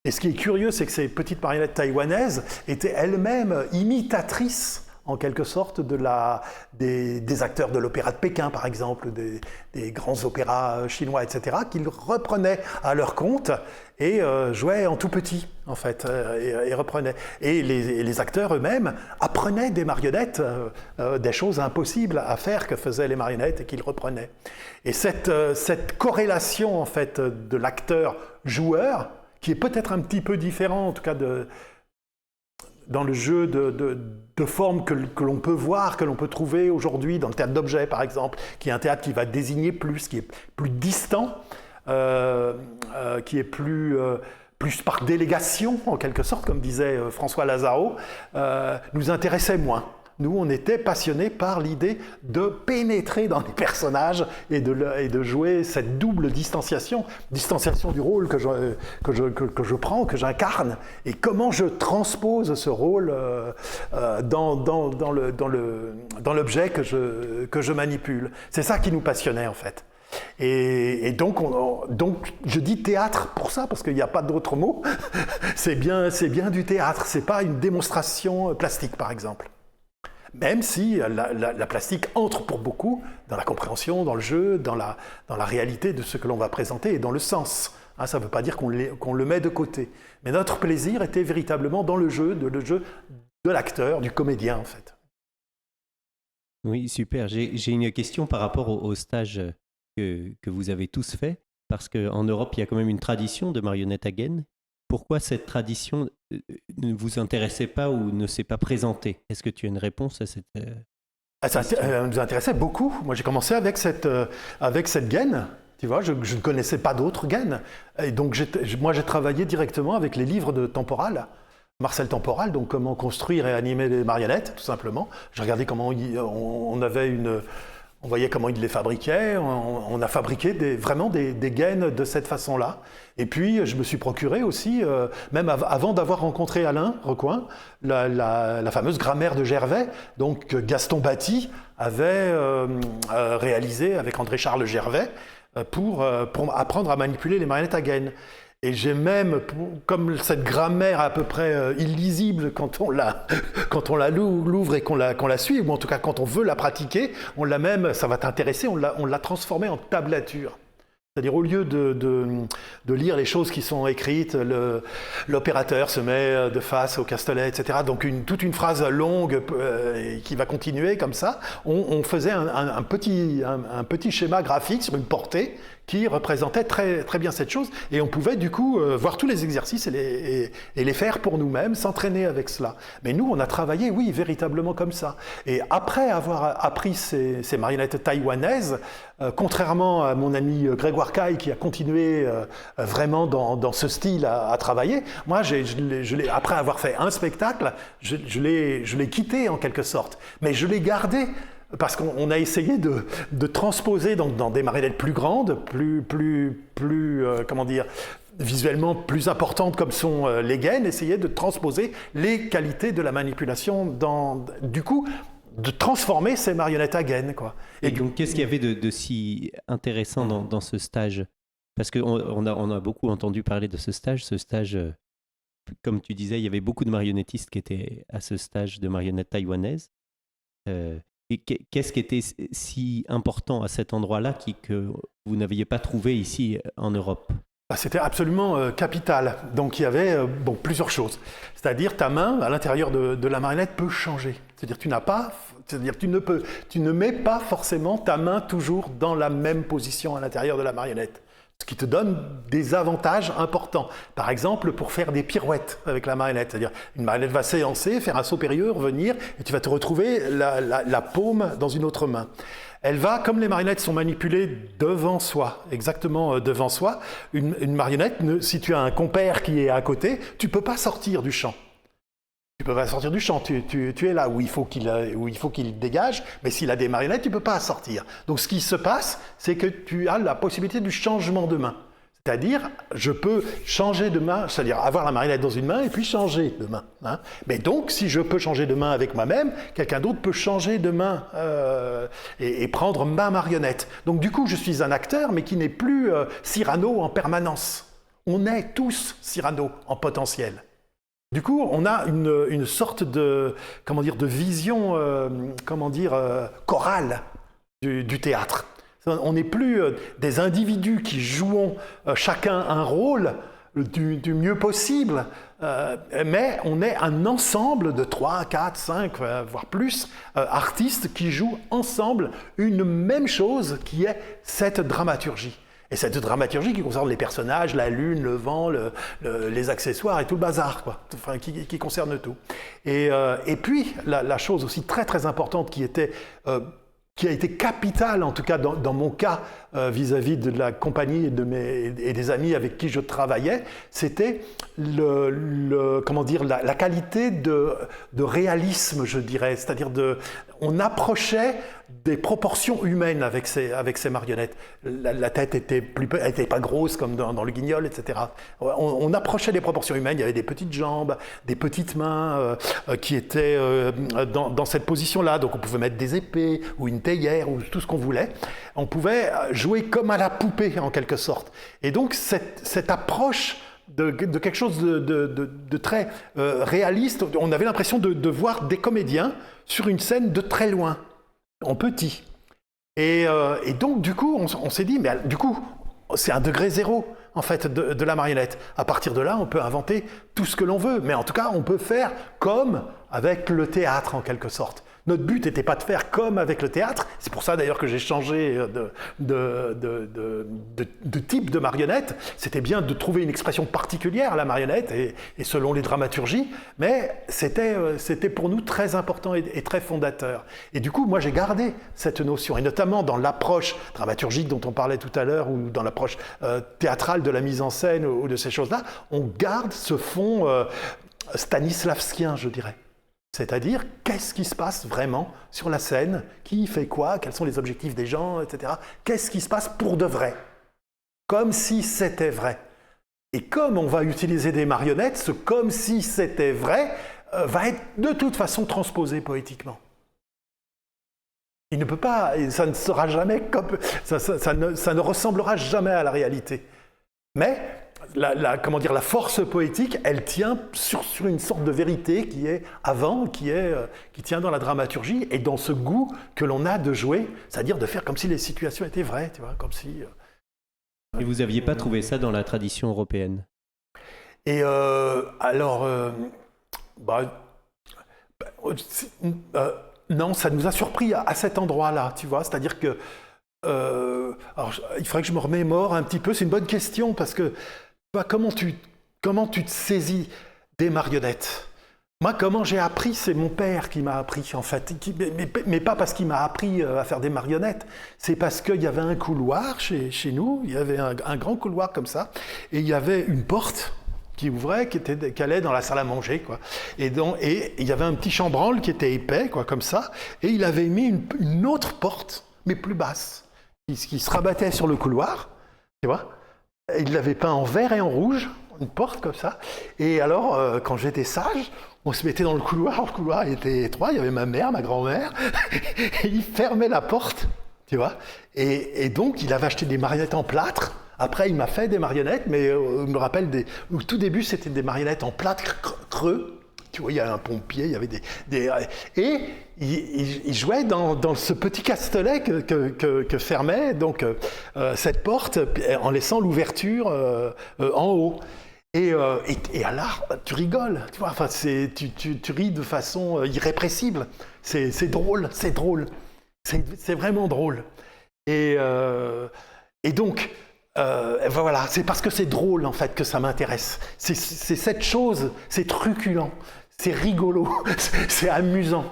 Et ce qui est curieux, c'est que ces petites marionnettes taïwanaises étaient elles-mêmes imitatrices, en quelque sorte, des acteurs de l'opéra de Pékin, par exemple, des grands opéras chinois, etc., qu'ils reprenaient à leur compte et jouaient en tout petit, en fait, et reprenaient. Et les acteurs eux-mêmes apprenaient des marionnettes, des choses impossibles à faire que faisaient les marionnettes et qu'ils reprenaient. Et cette corrélation, en fait, de l'acteur-joueur, qui est peut-être un petit peu différent, en tout cas, dans le jeu de formes que l'on peut voir, que l'on peut trouver aujourd'hui dans le théâtre d'objets, par exemple, qui est un théâtre qui va désigner plus, qui est plus distant, qui est plus par délégation, en quelque sorte, comme disait François Lazaro, nous intéressait moins. Nous, on était passionnés par l'idée de pénétrer dans les personnages et de jouer cette double distanciation du rôle que je prends, que j'incarne, et comment je transpose ce rôle dans l'objet que je manipule. C'est ça qui nous passionnait, en fait. Et donc je dis théâtre pour ça, parce qu'il n'y a pas d'autre mot. C'est bien du théâtre, c'est pas une démonstration plastique, par exemple. Même si la plastique entre pour beaucoup dans la compréhension, dans le jeu, dans la réalité de ce que l'on va présenter et dans le sens. Hein, ça ne veut pas dire qu'on le met de côté. Mais notre plaisir était véritablement dans le jeu de l'acteur, du comédien, en fait. Oui, super. J'ai une question par rapport au stage que vous avez tous fait, parce qu'en Europe, il y a quand même une tradition de marionnette à gaine. Pourquoi cette tradition ne vous intéressait pas ou ne s'est pas présentée? Est-ce que tu as une réponse à cette ça nous intéressait beaucoup. Moi, j'ai commencé avec cette gaine. Tu vois, je ne connaissais pas d'autres gaines. Et donc, moi, j'ai travaillé directement avec les livres de Temporal. Marcel Temporal, donc comment construire et animer les marionnettes, tout simplement. J'ai regardé comment on voyait comment il les fabriquait, on a fabriqué vraiment des gaines de cette façon-là. Et puis, je me suis procuré aussi, même avant d'avoir rencontré Alain Recoing, la fameuse grammaire de Gervais, donc que Gaston Batty avait réalisée avec André-Charles Gervais pour apprendre à manipuler les marionnettes à gaines. Et j'ai même, comme cette grammaire à peu près illisible quand on la l'ouvre et qu'on la suit, ou en tout cas quand on veut la pratiquer, on l'a même, ça va t'intéresser, on l'a transformée en tablature. C'est-à-dire au lieu de lire les choses qui sont écrites, l'opérateur se met de face au Castelet, etc. Donc toute une phrase longue qui va continuer comme ça. On faisait un petit schéma graphique sur une portée qui représentait très, très bien cette chose. Et on pouvait du coup voir tous les exercices et les faire pour nous-mêmes, s'entraîner avec cela. Mais nous, on a travaillé, oui, véritablement comme ça. Et après avoir appris ces marionnettes taïwanaises, contrairement à mon ami Grégoire Caille qui a continué vraiment dans ce style à travailler, moi, après avoir fait un spectacle, je l'ai quitté en quelque sorte. Mais je l'ai gardé. Parce qu'on a essayé de transposer dans des marionnettes plus grandes, comment dire, visuellement plus importantes comme sont les gaines, essayer de transposer les qualités de la manipulation du coup, de transformer ces marionnettes à gaines, quoi. Et donc, qu'est-ce qu'il y avait de si intéressant dans ce stage? Parce qu'on a beaucoup entendu parler de ce stage. Ce stage, comme tu disais, il y avait beaucoup de marionnettistes qui étaient à ce stage de marionnettes taïwanaises. Et qu'est-ce qui était si important à cet endroit-là que vous n'aviez pas trouvé ici en Europe? C'était absolument capital. Donc il y avait plusieurs choses. C'est-à-dire ta main à l'intérieur de la marionnette peut changer. C'est-à-dire tu ne mets pas forcément ta main toujours dans la même position à l'intérieur de la marionnette. Ce qui te donne des avantages importants. Par exemple, pour faire des pirouettes avec la marionnette. C'est-à-dire, une marionnette va s'élancer, faire un saut périlleux, revenir, et tu vas te retrouver la paume dans une autre main. Elle va, comme les marionnettes sont manipulées devant soi, exactement devant soi, une marionnette, si tu as un compère qui est à côté, tu ne peux pas sortir du champ. Tu ne peux pas sortir du champ, tu es là où il faut qu'il dégage, mais s'il a des marionnettes, tu ne peux pas sortir. Donc ce qui se passe, c'est que tu as la possibilité du changement de main. C'est-à-dire, je peux changer de main, c'est-à-dire avoir la marionnette dans une main et puis changer de main. Hein. Mais donc, si je peux changer de main avec moi-même, quelqu'un d'autre peut changer de main et prendre ma marionnette. Donc du coup, je suis un acteur, mais qui n'est plus Cyrano en permanence. On est tous Cyrano en potentiel. Du coup, on a une sorte de vision chorale du théâtre. On n'est plus des individus qui jouons chacun un rôle du mieux possible, mais on est un ensemble de 3, 4, 5, voire plus, artistes qui jouent ensemble une même chose qui est cette dramaturgie. Et cette dramaturgie qui concerne les personnages, la lune, le vent, les accessoires et tout le bazar, quoi. Enfin, qui concerne tout. Et puis, la chose aussi très très importante qui a été capitale, en tout cas dans mon cas, vis-à-vis de la compagnie et des amis avec qui je travaillais, c'était la qualité de réalisme, je dirais. C'est-à-dire on approchait des proportions humaines avec ces marionnettes. La tête était pas grosse comme dans le Guignol, etc. On approchait des proportions humaines. Il y avait des petites jambes, des petites mains qui étaient dans cette position-là. Donc on pouvait mettre des épées ou une théière ou tout ce qu'on voulait. On pouvait jouer comme à la poupée en quelque sorte. Et donc cette approche de quelque chose de très réaliste, on avait l'impression de voir des comédiens sur une scène de très loin, en petit. Et donc, du coup, on s'est dit, mais du coup, c'est un degré zéro, en fait, de la marionnette. À partir de là, on peut inventer tout ce que l'on veut, mais en tout cas, on peut faire comme avec le théâtre, en quelque sorte. Notre but n'était pas de faire comme avec le théâtre, c'est pour ça d'ailleurs que j'ai changé de type de marionnette. C'était bien de trouver une expression particulière à la marionnette et selon les dramaturgies, mais c'était pour nous très important et très fondateur. Et du coup, moi j'ai gardé cette notion, et notamment dans l'approche dramaturgique dont on parlait tout à l'heure, ou dans l'approche théâtrale de la mise en scène ou de ces choses-là, on garde ce fond stanislavskien, je dirais. C'est-à-dire, qu'est-ce qui se passe vraiment sur la scène? Qui fait quoi? Quels sont les objectifs des gens, etc. Qu'est-ce qui se passe pour de vrai? Comme si c'était vrai. Et comme on va utiliser des marionnettes, ce « comme si c'était vrai » va être de toute façon transposé poétiquement. Il ne peut pas, ça ne sera jamais comme... Ça ne ressemblera jamais à la réalité. Mais... La force poétique, elle tient sur une sorte de vérité qui est avant, qui tient dans la dramaturgie et dans ce goût que l'on a de jouer, c'est-à-dire de faire comme si les situations étaient vraies, tu vois, comme si... Et vous n'aviez pas trouvé ça dans la tradition européenne? Et non, ça nous a surpris à cet endroit-là, tu vois, c'est-à-dire que Alors, il faudrait que je me remémore un petit peu. C'est une bonne question parce que comment tu te saisis des marionnettes? Moi, comment j'ai appris, c'est mon père qui m'a appris, en fait. Mais pas parce qu'il m'a appris à faire des marionnettes, c'est parce qu'il y avait un couloir chez nous, il y avait un grand couloir comme ça, et il y avait une porte qui ouvrait, qui allait dans la salle à manger, quoi. Et il y avait un petit chambranle qui était épais, quoi, comme ça, et il avait mis une autre porte, mais plus basse, qui se rabattait sur le couloir, tu vois. Et il l'avait peint en vert et en rouge, une porte comme ça. Et alors, quand j'étais sage, on se mettait dans le couloir était étroit, il y avait ma mère, ma grand-mère, et il fermait la porte, tu vois. Et donc, il avait acheté des marionnettes en plâtre. Après, il m'a fait des marionnettes, mais je me rappelle, au tout début, c'était des marionnettes en plâtre creux. Tu vois, il y avait un pompier, il y avait et il jouait dans ce petit castelet que fermait donc, cette porte en laissant l'ouverture en haut. Et alors, tu rigoles, tu vois, enfin, tu ris de façon irrépressible. C'est drôle, c'est drôle. C'est vraiment drôle. Et donc, voilà, c'est parce que c'est drôle, en fait, que ça m'intéresse. C'est cette chose, c'est truculent, c'est rigolo, c'est amusant.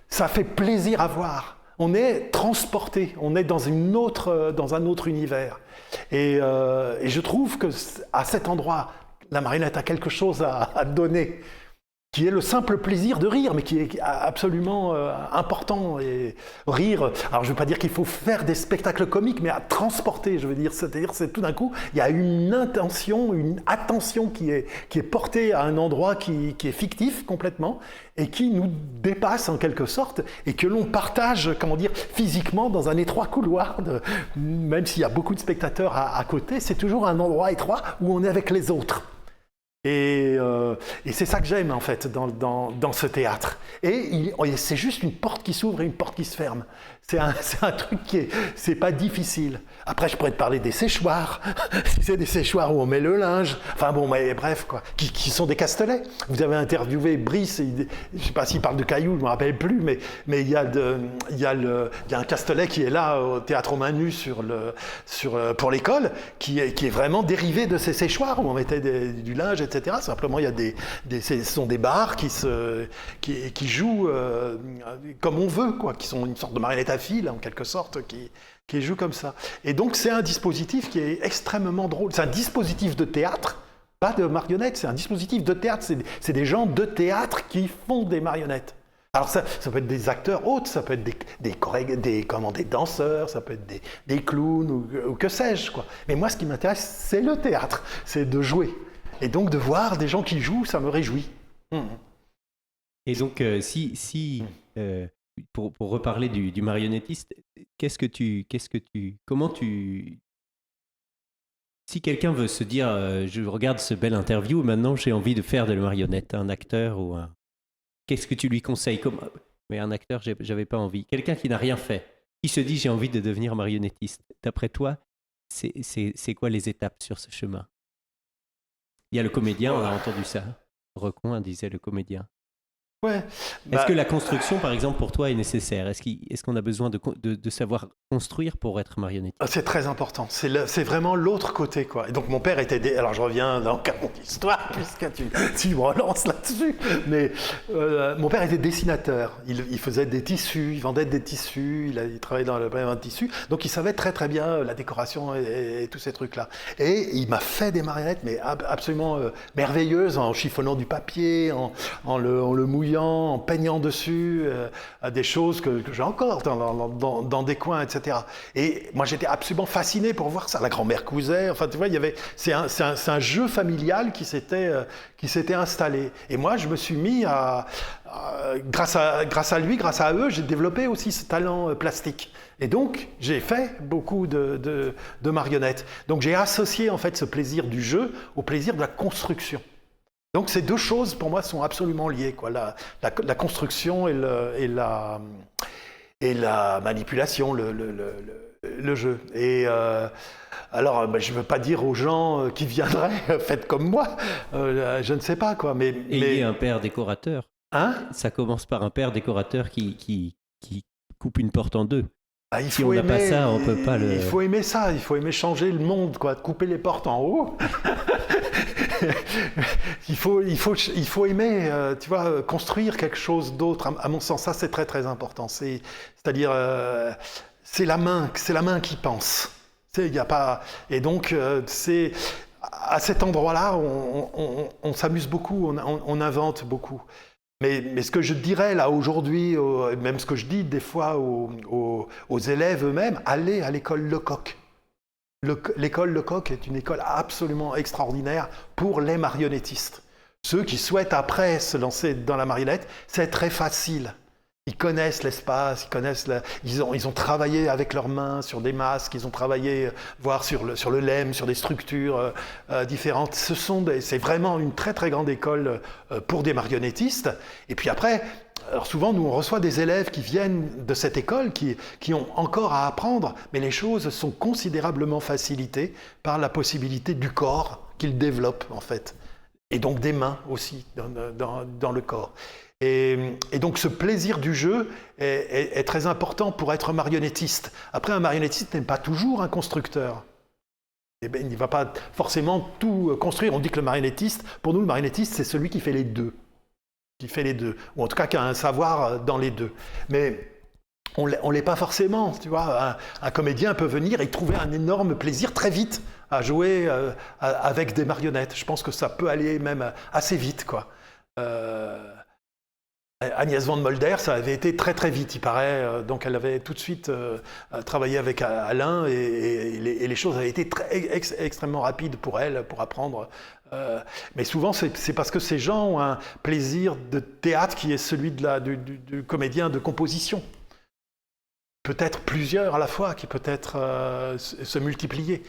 Ça fait plaisir à voir. On est transporté, on est dans un autre univers. Et je trouve qu'à cet endroit, la marionnette a quelque chose à donner, qui est le simple plaisir de rire, mais qui est absolument important. Et rire, alors je ne veux pas dire qu'il faut faire des spectacles comiques, mais à transporter, je veux dire, c'est-à-dire c'est tout d'un coup, il y a une intention, une attention qui est portée à un endroit qui est fictif complètement, et qui nous dépasse en quelque sorte, et que l'on partage, comment dire, physiquement dans un étroit couloir, même s'il y a beaucoup de spectateurs à côté, c'est toujours un endroit étroit où on est avec les autres. Et c'est ça que j'aime en fait dans ce théâtre. Et c'est juste une porte qui s'ouvre et une porte qui se ferme. C'est un truc c'est pas difficile. Après, je pourrais te parler des séchoirs. C'est des séchoirs où on met le linge. Enfin bon, mais bref, quoi. Qui sont des castelets. Vous avez interviewé Brice, je sais pas s'il parle de cailloux, je me rappelle plus, mais il y a un castelet qui est là au théâtre aux mains nues pour l'école, qui est vraiment dérivé de ces séchoirs où on mettait du linge, etc. Simplement, il y a ce sont des bars qui jouent comme on veut, quoi, qui sont une sorte de marionnette à fil, en quelque sorte, qui jouent comme ça. Et donc, c'est un dispositif qui est extrêmement drôle. C'est un dispositif de théâtre, pas de marionnettes, c'est un dispositif de théâtre. C'est des gens de théâtre qui font des marionnettes. Alors ça peut être des acteurs autres, ça peut être des danseurs, ça peut être des clowns ou que sais-je, quoi. Mais moi, ce qui m'intéresse, c'est le théâtre, c'est de jouer. Et donc, de voir des gens qui jouent, ça me réjouit. Et donc, pour reparler du marionnettiste, si quelqu'un veut se dire, je regarde ce bel interview, maintenant j'ai envie de faire de la marionnette, un acteur qu'est-ce que tu lui conseilles? Mais un acteur, j'avais pas envie. Quelqu'un qui n'a rien fait, qui se dit, j'ai envie de devenir marionnettiste. D'après toi, c'est quoi les étapes sur ce chemin? Il y a le comédien, on a entendu ça. Recoin disait le comédien. Ouais. Est-ce que la construction, par exemple, pour toi est nécessaire? Est-ce qu'on a besoin de savoir construire pour être marionnettiste? C'est très important. C'est vraiment l'autre côté, quoi. Et donc mon père était... Alors je reviens dans mon histoire, puisque tu me relances là-dessus. Mais mon père était dessinateur. Il faisait des tissus, il vendait des tissus, il travaillait dans le magasin de tissus. Donc il savait très très bien la décoration et tous ces trucs-là. Et il m'a fait des marionnettes, mais absolument merveilleuses, en chiffonnant du papier, en le mouillant, en peignant dessus, à des choses que j'ai encore dans des coins, etc. Et moi, j'étais absolument fasciné pour voir ça. La grand-mère cousait, enfin, tu vois, c'est un jeu familial qui s'était installé. Et moi, je me suis mis grâce à lui, grâce à eux, j'ai développé aussi ce talent plastique. Et donc, j'ai fait beaucoup de marionnettes. Donc, j'ai associé, en fait, ce plaisir du jeu au plaisir de la construction. Donc ces deux choses, pour moi, sont absolument liées, quoi. La construction et la manipulation, le jeu. Et alors, je ne veux pas dire aux gens qui viendraient, faites comme moi, je ne sais pas, quoi. Ayez un père décorateur. Hein? Ça commence par un père décorateur qui coupe une porte en deux. Ah, Si on n'a pas ça, on peut pas le... Il faut aimer ça, il faut aimer changer le monde, quoi, couper les portes en haut. il faut aimer, tu vois, construire quelque chose d'autre. À mon sens, ça c'est très très important. C'est-à-dire, c'est la main qui pense. Il y a pas, et donc c'est à cet endroit-là, on s'amuse beaucoup, on invente beaucoup. Mais ce que je dirais là aujourd'hui, même ce que je dis des fois aux élèves eux-mêmes, allez à l'école Lecoq. L'école Lecoq est une école absolument extraordinaire pour les marionnettistes. Ceux qui souhaitent après se lancer dans la marionnette, c'est très facile. Ils connaissent l'espace, ils ont travaillé avec leurs mains sur des masques, ils ont travaillé voire sur le lemme, sur des structures différentes. C'est vraiment une très très grande école pour des marionnettistes. Et puis après, alors souvent nous on reçoit des élèves qui viennent de cette école, qui ont encore à apprendre, mais les choses sont considérablement facilitées par la possibilité du corps qu'ils développent en fait. Et donc des mains aussi dans le corps. Et donc ce plaisir du jeu est très important pour être marionnettiste. Après, un marionnettiste n'est pas toujours un constructeur. Eh bien, il ne va pas forcément tout construire. On dit que le marionnettiste, pour nous, le marionnettiste, c'est celui qui fait les deux. Ou en tout cas qui a un savoir dans les deux. Mais on ne l'est pas forcément. Tu vois, un comédien peut venir et trouver un énorme plaisir très vite à jouer avec des marionnettes. Je pense que ça peut aller même assez vite, quoi. Agnès van Molder, ça avait été très très vite, il paraît. Donc elle avait tout de suite travaillé avec Alain et les choses avaient été extrêmement rapides pour elle, pour apprendre. Mais souvent, c'est parce que ces gens ont un plaisir de théâtre qui est celui du comédien de composition. Peut-être plusieurs à la fois, qui peut-être se multiplier.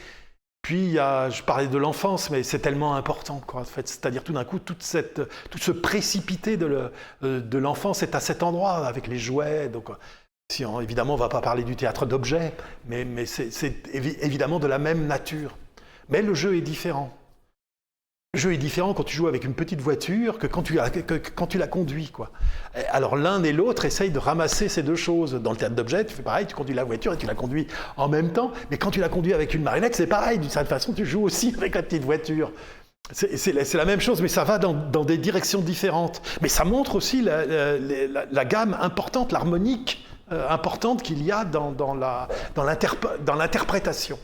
Puis, je parlais de l'enfance, mais c'est tellement important, quoi, en fait. C'est-à-dire, tout d'un coup, tout ce précipité de l'enfance est à cet endroit, avec les jouets. Donc, évidemment, on ne va pas parler du théâtre d'objets, mais c'est évidemment de la même nature. Mais le jeu est différent. Le jeu est différent quand tu joues avec une petite voiture que quand tu la conduis, quoi. Alors l'un et l'autre essayent de ramasser ces deux choses. Dans le théâtre d'objets, tu fais pareil, tu conduis la voiture et tu la conduis en même temps. Mais quand tu la conduis avec une marionnette, c'est pareil. D'une certaine façon, tu joues aussi avec la petite voiture. C'est la même chose, mais ça va dans des directions différentes. Mais ça montre aussi la gamme importante, l'harmonique importante qu'il y a dans l'interprétation.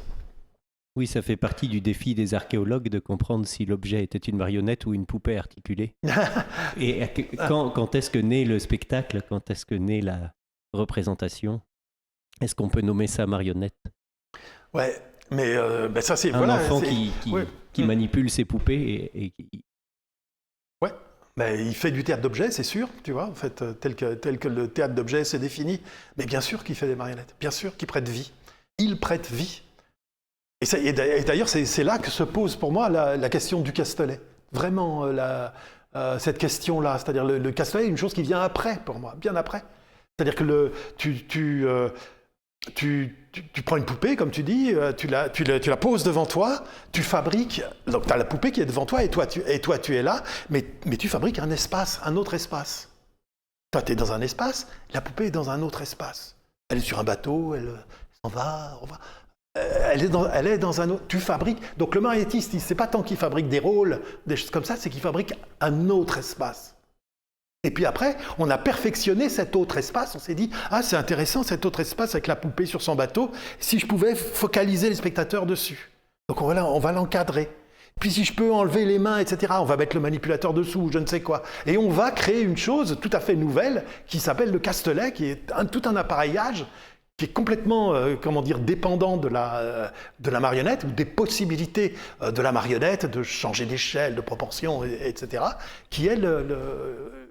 Oui, ça fait partie du défi des archéologues de comprendre si l'objet était une marionnette ou une poupée articulée. Et quand est-ce que naît le spectacle? Quand est-ce que naît la représentation? Est-ce qu'on peut nommer ça marionnette? Ouais, mais ça c'est... Un enfant qui manipule ses poupées Ouais, mais il fait du théâtre d'objets, c'est sûr, tu vois, en fait, tel que le théâtre d'objets s'est défini. Mais bien sûr qu'il fait des marionnettes, bien sûr qu'il prête vie. Il prête vie. Et d'ailleurs, c'est là que se pose pour moi la question du Castelet. Vraiment, cette question-là. C'est-à-dire, le Castelet est une chose qui vient après, pour moi, bien après. C'est-à-dire que tu prends une poupée, comme tu dis, tu la poses devant toi, tu fabriques... Donc, tu as la poupée qui est devant toi, et toi, tu es là, mais tu fabriques un espace, un autre espace. Toi, tu es dans un espace, la poupée est dans un autre espace. Elle est sur un bateau, elle s'en va, on va... Elle est dans un autre... Tu fabriques... Donc le marionnettiste, c'est pas tant qu'il fabrique des rôles, des choses comme ça, c'est qu'il fabrique un autre espace. Et puis après, on a perfectionné cet autre espace. On s'est dit, ah, c'est intéressant cet autre espace avec la poupée sur son bateau, si je pouvais focaliser les spectateurs dessus. Donc on va l'encadrer. Puis si je peux enlever les mains, etc., on va mettre le manipulateur dessous, je ne sais quoi. Et on va créer une chose tout à fait nouvelle qui s'appelle le Castelet, qui est tout un appareillage qui est complètement, dépendant de la marionnette ou des possibilités de la marionnette, de changer d'échelle, de proportion, etc., qui est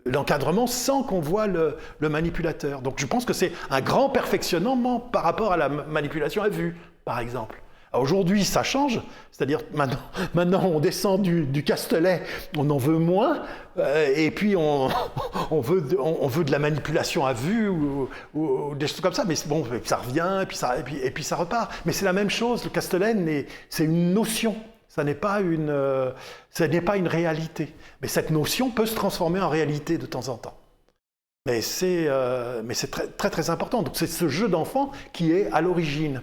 l'encadrement sans qu'on voit le manipulateur. Donc je pense que c'est un grand perfectionnement par rapport à la manipulation à vue, par exemple. Aujourd'hui, ça change, c'est-à-dire maintenant on descend du Castelet, on en veut moins, et puis on veut de la manipulation à vue ou des choses comme ça, mais bon, ça revient et puis ça repart. Mais c'est la même chose, le Castelet, c'est une notion, ça n'est pas une réalité. Mais cette notion peut se transformer en réalité de temps en temps. Mais c'est très, très, très important. Donc c'est ce jeu d'enfant qui est à l'origine.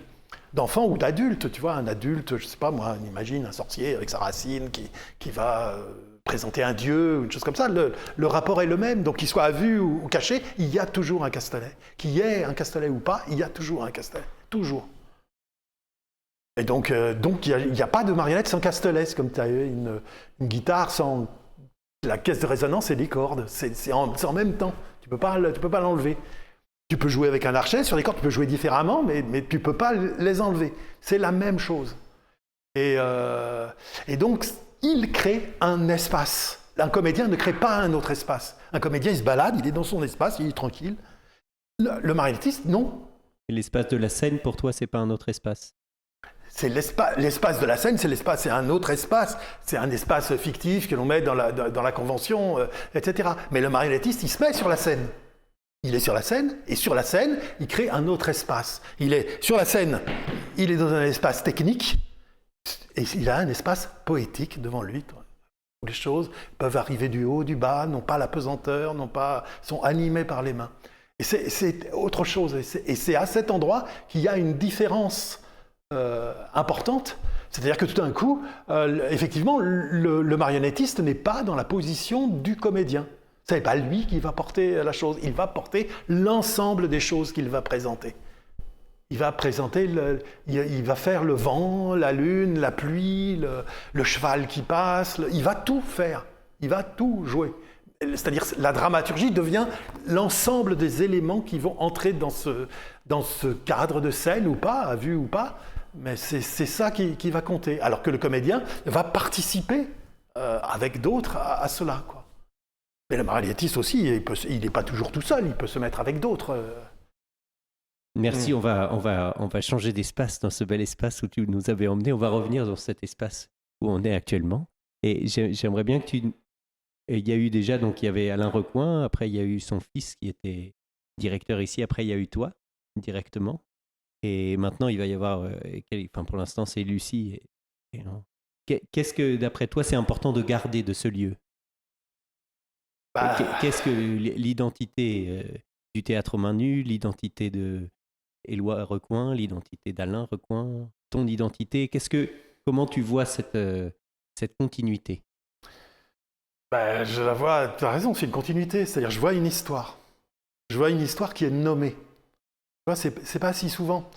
D'enfant ou d'adulte, tu vois, un adulte, je sais pas moi, on imagine un sorcier avec sa racine qui va présenter un dieu ou une chose comme ça. Le rapport est le même, donc qu'il soit à vue ou caché, il y a toujours un Castelet. Qu'il y ait un Castelet ou pas, il y a toujours un Castelet. Toujours. Et donc il n'y a pas de marionnette sans Castelet. C'est comme tu as une guitare sans la caisse de résonance et les cordes. C'est en même temps. Tu peux pas l'enlever. Tu peux jouer avec un archet sur les cordes, tu peux jouer différemment, mais tu ne peux pas les enlever. C'est la même chose. Et donc, il crée un espace. Un comédien ne crée pas un autre espace. Un comédien, il se balade, il est dans son espace, il est tranquille. Le marionnettiste, non. Et l'espace de la scène, pour toi, c'est pas un autre espace? C'est l'espace de la scène, c'est un autre espace. C'est un espace fictif que l'on met dans la convention, etc. Mais le marionnettiste, il se met sur la scène. Il est sur la scène, et sur la scène, il crée un autre espace. Il est sur la scène, il est dans un espace technique, et il a un espace poétique devant lui. Les choses peuvent arriver du haut, du bas, n'ont pas la pesanteur, sont animées par les mains. Et c'est autre chose. Et c'est à cet endroit qu'il y a une différence importante. C'est-à-dire que tout d'un coup, effectivement, le marionnettiste n'est pas dans la position du comédien. Ce n'est pas lui qui va porter la chose, il va porter l'ensemble des choses qu'il va présenter. Il va présenter, il va faire le vent, la lune, la pluie, le cheval qui passe, il va tout faire, il va tout jouer. C'est-à-dire la dramaturgie devient l'ensemble des éléments qui vont entrer dans ce cadre de scène ou pas, à vue ou pas, mais c'est ça qui va compter. Alors que le comédien va participer avec d'autres à cela, quoi. Mais le marionnettiste aussi, il n'est pas toujours tout seul, il peut se mettre avec d'autres. Merci, on va changer d'espace dans ce bel espace où tu nous avais emmenés. On va revenir dans cet espace où on est actuellement. Et j'aimerais bien que tu... Il y a eu déjà, donc il y avait Alain Recoing, après il y a eu son fils qui était directeur ici, après il y a eu toi, directement. Et maintenant il va y avoir... pour l'instant c'est Lucie. Qu'est-ce que, d'après toi, c'est important de garder de ce lieu? Qu'est-ce que l'identité du théâtre aux mains nues, l'identité de Éloi Recoing, l'identité d'Alain Recoing, ton identité, comment tu vois cette continuité? Je la vois, tu as raison, c'est une continuité, c'est-à-dire je vois une histoire. Je vois une histoire qui est nommée. Tu vois, c'est pas si souvent.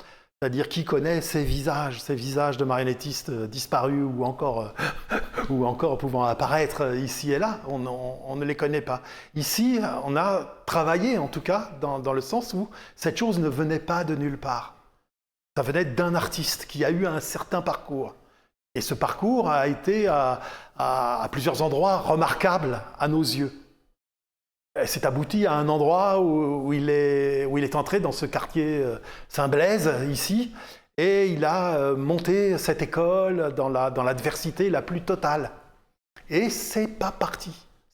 C'est-à-dire qui connaît ces visages de marionnettistes disparus ou encore pouvant apparaître ici et là, on ne les connaît pas. Ici, on a travaillé en tout cas dans le sens où cette chose ne venait pas de nulle part. Ça venait d'un artiste qui a eu un certain parcours. Et ce parcours a été à plusieurs endroits remarquable à nos yeux. C'est abouti à un endroit où il est entré dans ce quartier Saint-Blaise, ici, et il a monté cette école dans l'adversité la plus totale. Et c'est pas parti,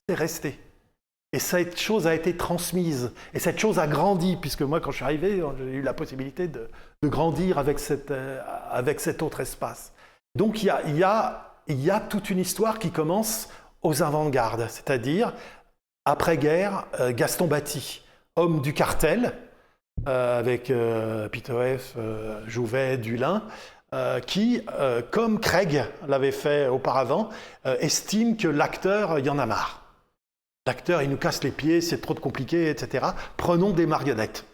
c'est resté. Et cette chose a été transmise, et cette chose a grandi, puisque moi, quand je suis arrivé, j'ai eu la possibilité de grandir avec cet autre espace. Donc il y a toute une histoire qui commence aux avant-gardes, c'est-à-dire après-guerre, Gaston Batty, homme du cartel, avec Pitoef, Jouvet, Dulin, qui, comme Craig l'avait fait auparavant, estime que l'acteur, il y en a marre. L'acteur, il nous casse les pieds, c'est trop compliqué, etc. Prenons des marionnettes.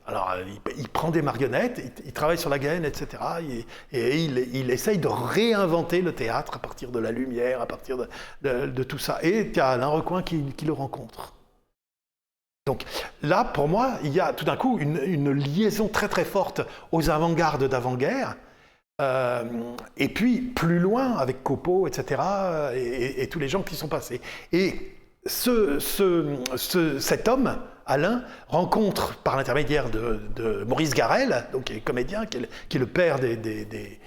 Alors, il prend des marionnettes, il travaille sur la gaine, etc. Et il essaye de réinventer le théâtre à partir de la lumière, à partir de tout ça. Et il y a Alain Recoing qui le rencontre. Donc là, pour moi, il y a tout d'un coup une liaison très très forte aux avant-gardes d'avant-guerre. Et puis, plus loin, avec Copeau, etc. Et tous les gens qui sont passés. Et cet homme, Alain, rencontre par l'intermédiaire de Maurice Garrel, donc qui est comédien, qui est le père des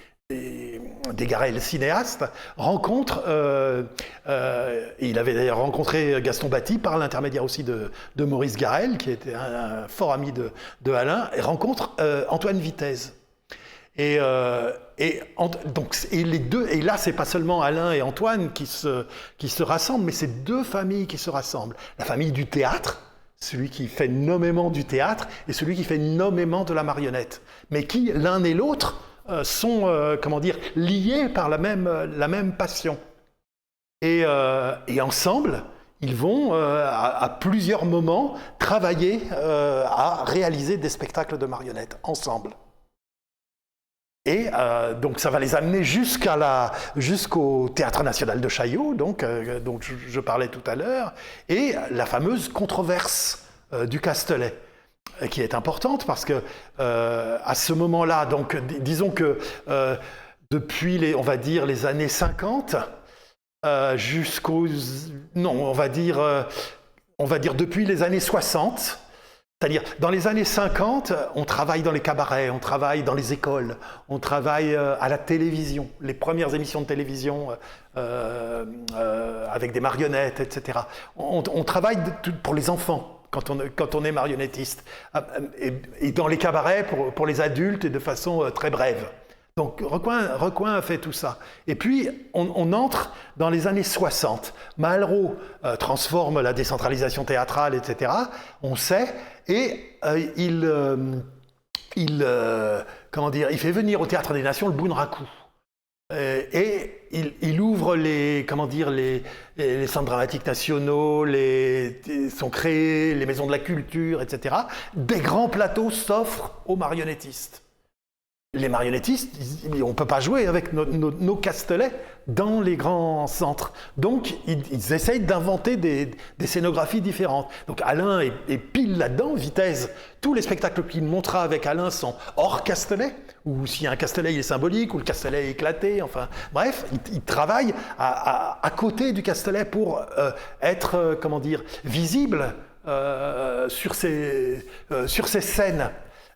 Garrel cinéastes, il avait d'ailleurs rencontré Gaston Batty par l'intermédiaire aussi de Maurice Garrel, qui était un fort ami de Alain, et rencontre Antoine Vitez. Et les deux, et là c'est pas seulement Alain et Antoine qui se rassemblent, mais c'est deux familles qui se rassemblent. La famille du théâtre, celui qui fait nommément du théâtre et celui qui fait nommément de la marionnette, mais qui, l'un et l'autre, sont liés par la même passion. Et ensemble, ils vont, à plusieurs moments, travailler à réaliser des spectacles de marionnettes, ensemble. Et donc ça va les amener jusqu'au Théâtre national de Chaillot, dont je parlais tout à l'heure, et la fameuse controverse du Castelet, qui est importante parce que à ce moment-là, donc disons que depuis les années 50 on va dire depuis les années 60. C'est-à-dire, dans les années 50, on travaille dans les cabarets, on travaille dans les écoles, on travaille à la télévision, les premières émissions de télévision avec des marionnettes, etc. On travaille pour les enfants quand on est marionnettiste. Et dans les cabarets pour les adultes et de façon très brève. Donc Recoing a fait tout ça. Et puis on entre dans les années 60. Malraux transforme la décentralisation théâtrale, etc. On sait, et il fait venir au Théâtre des Nations le Bunraku. Et il ouvre les centres dramatiques nationaux, sont créés, les maisons de la culture, etc. Des grands plateaux s'offrent aux marionnettistes. Les marionnettistes, on ne peut pas jouer avec nos Castelets dans les grands centres. Donc, ils essayent d'inventer des scénographies différentes. Donc, Alain est pile là-dedans. Vitesse, tous les spectacles qu'il montrera avec Alain sont hors Castelet, ou si un Castelet il est symbolique, ou le Castelet est éclaté. Enfin, bref, il travaille à côté du Castelet pour être, visible sur ces scènes.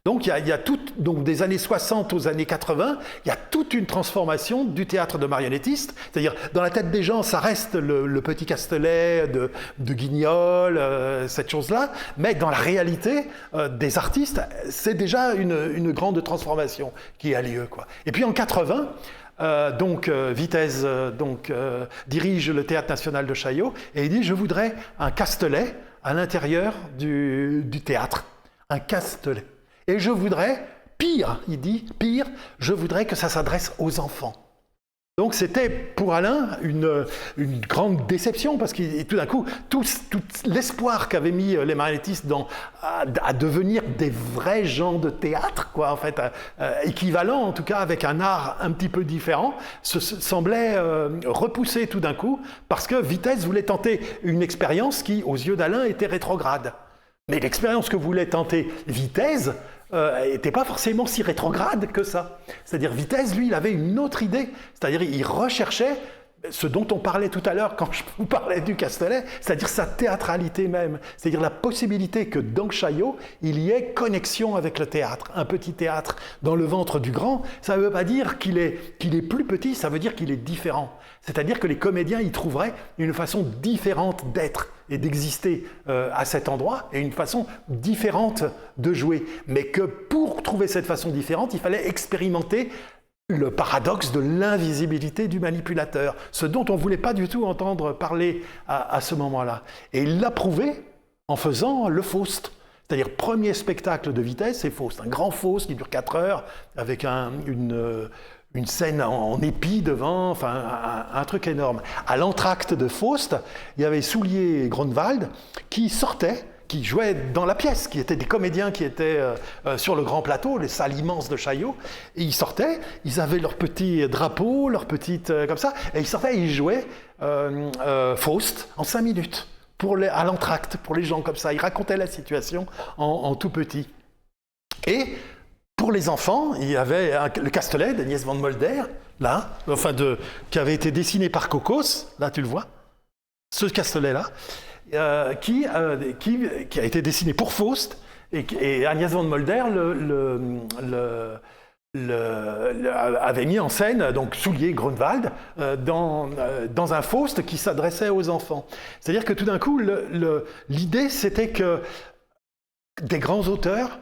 Donc, il y a donc des années 60 aux années 80, il y a toute une transformation du théâtre de marionnettiste. C'est-à-dire, dans la tête des gens, ça reste le petit Castelet de Guignol, cette chose-là. Mais dans la réalité des artistes, c'est déjà une grande transformation qui a lieu, quoi. Et puis en 80, Vitesse dirige le Théâtre national de Chaillot et il dit « Je voudrais un Castelet à l'intérieur du théâtre. Un Castelet. Et je voudrais, pire, je voudrais que ça s'adresse aux enfants. » Donc c'était pour Alain une grande déception, parce que tout d'un coup, tout l'espoir qu'avaient mis les marionnettistes à devenir des vrais gens de théâtre, quoi, en fait, équivalent en tout cas avec un art un petit peu différent, semblait repoussé tout d'un coup, parce que Vitesse voulait tenter une expérience qui, aux yeux d'Alain, était rétrograde. Mais l'expérience que voulait tenter Vitesse n'était pas forcément si rétrograde que ça. C'est-à-dire Vitesse, lui, il avait une autre idée. C'est-à-dire il recherchait ce dont on parlait tout à l'heure quand je vous parlais du Castelet, c'est-à-dire sa théâtralité même. C'est-à-dire la possibilité que dans Chaillot, il y ait connexion avec le théâtre. Un petit théâtre dans le ventre du grand, ça ne veut pas dire qu'il est plus petit, ça veut dire qu'il est différent. C'est-à-dire que les comédiens y trouveraient une façon différente d'être et d'exister à cet endroit, et une façon différente de jouer. Mais que pour trouver cette façon différente, il fallait expérimenter le paradoxe de l'invisibilité du manipulateur, ce dont on ne voulait pas du tout entendre parler à ce moment-là. Et il l'a prouvé en faisant le Faust. C'est-à-dire, premier spectacle de Vitesse, c'est Faust. Un grand Faust qui dure 4 heures, avec une scène en épi devant, enfin un truc énorme. À l'entracte de Faust, il y avait Soulier et Grunewald qui sortaient, qui jouaient dans la pièce, qui étaient des comédiens qui étaient sur le grand plateau, les salles immenses de Chaillot, et ils sortaient, ils avaient leur petit drapeau, leur petite comme ça, et ils sortaient et ils jouaient Faust en 5 minutes, à l'entracte, pour les gens comme ça. Ils racontaient la situation en tout petit. Et pour les enfants, il y avait le Castelet d'Agnès van Molder, là, qui avait été dessiné par Cocos, là tu le vois, ce Castelet-là, qui a été dessiné pour Faust, et Agnès van Molder avait mis en scène donc Soulier, Grunewald dans un Faust qui s'adressait aux enfants. C'est-à-dire que tout d'un coup, l'idée c'était que des grands auteurs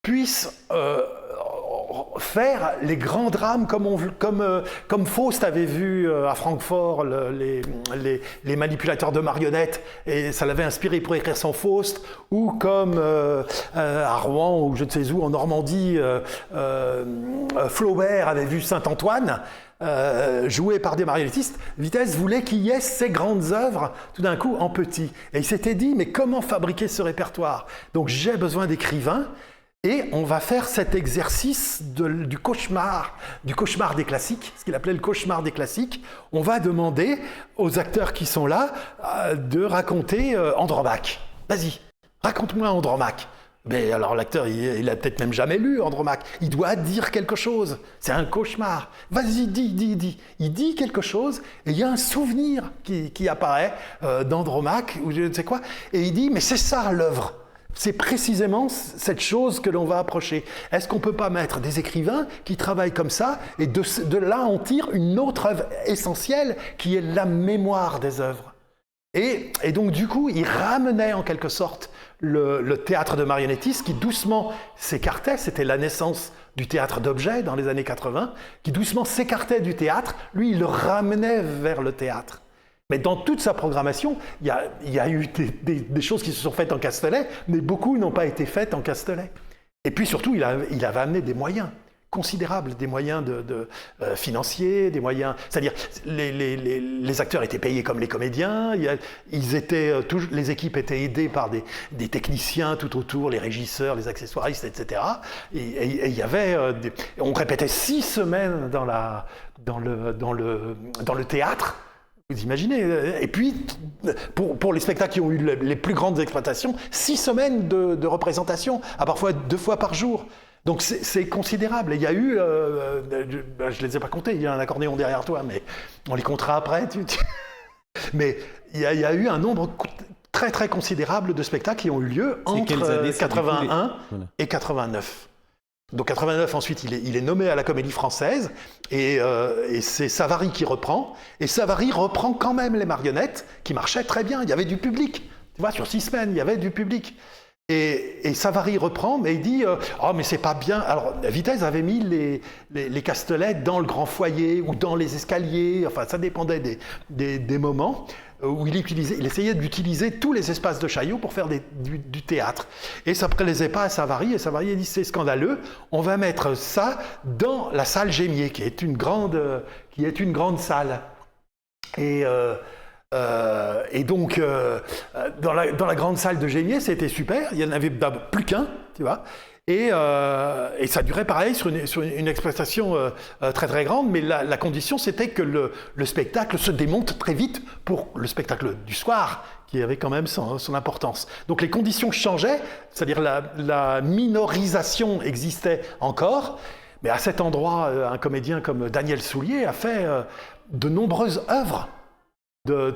puissent faire les grands drames comme Faust avait vu à Francfort les manipulateurs de marionnettes et ça l'avait inspiré pour écrire son Faust, ou comme à Rouen ou je ne sais où en Normandie, Flaubert avait vu Saint-Antoine joué par des marionnettistes. Vitesse voulait qu'il y ait ces grandes œuvres tout d'un coup en petit. Et il s'était dit, mais comment fabriquer ce répertoire? Donc j'ai besoin d'écrivains. Et on va faire cet exercice du cauchemar des classiques, ce qu'il appelait le cauchemar des classiques. On va demander aux acteurs qui sont là de raconter Andromaque. Vas-y, raconte-moi Andromaque. Mais alors l'acteur, il a peut-être même jamais lu Andromaque. Il doit dire quelque chose. C'est un cauchemar. Vas-y, dis. Il dit quelque chose et il y a un souvenir qui apparaît d'Andromaque ou je ne sais quoi. Et il dit, mais c'est ça l'œuvre. C'est précisément cette chose que l'on va approcher. Est-ce qu'on ne peut pas mettre des écrivains qui travaillent comme ça et de là on tire une autre œuvre essentielle qui est la mémoire des œuvres. Et donc du coup, il ramenait en quelque sorte le théâtre de marionnettistes qui doucement s'écartait, c'était la naissance du théâtre d'objets dans les années 80, qui doucement s'écartait du théâtre, lui il le ramenait vers le théâtre. Mais dans toute sa programmation, il y a eu des choses qui se sont faites en Castelet, mais beaucoup n'ont pas été faites en Castelet. Et puis surtout, il avait amené des moyens considérables, des moyens financiers, des moyens... C'est-à-dire, les acteurs étaient payés comme les comédiens, les équipes étaient aidées par des techniciens tout autour, les régisseurs, les accessoiristes, etc. Et il y avait... on répétait 6 semaines dans le théâtre. Vous imaginez. Et puis, pour les spectacles qui ont eu les plus grandes exploitations, 6 semaines de représentation, à parfois 2 fois par jour. Donc c'est considérable. Et il y a eu, je ne les ai pas comptés, il y a un accordéon derrière toi, mais on les comptera après. Mais il y a eu un nombre très très considérable de spectacles qui ont eu lieu entre 81 et 89. Donc 89, ensuite, il est nommé à la Comédie Française et c'est Savary qui reprend. Et Savary reprend quand même les marionnettes qui marchaient très bien. Il y avait du public. Tu vois, sur 6 semaines, il y avait du public. Et Savary reprend, mais il dit « Oh, mais c'est pas bien ». Alors, Vitesse avait mis les Castelets dans le grand foyer ou dans les escaliers. Enfin, ça dépendait des moments où il essayait d'utiliser tous les espaces de Chaillot pour faire du théâtre. Et ça ne plaisait pas à Savary, et Savary a dit c'est scandaleux, on va mettre ça dans la salle Gémier, qui est une grande salle. Et donc, dans la grande salle de Gémier, c'était super, il n'y en avait plus qu'un, tu vois. Et ça durait pareil sur une exploitation très très grande, mais la condition c'était que le spectacle se démonte très vite pour le spectacle du soir, qui avait quand même son importance. Donc les conditions changeaient, c'est-à-dire la minorisation existait encore, mais à cet endroit, un comédien comme Daniel Soulier a fait de nombreuses œuvres.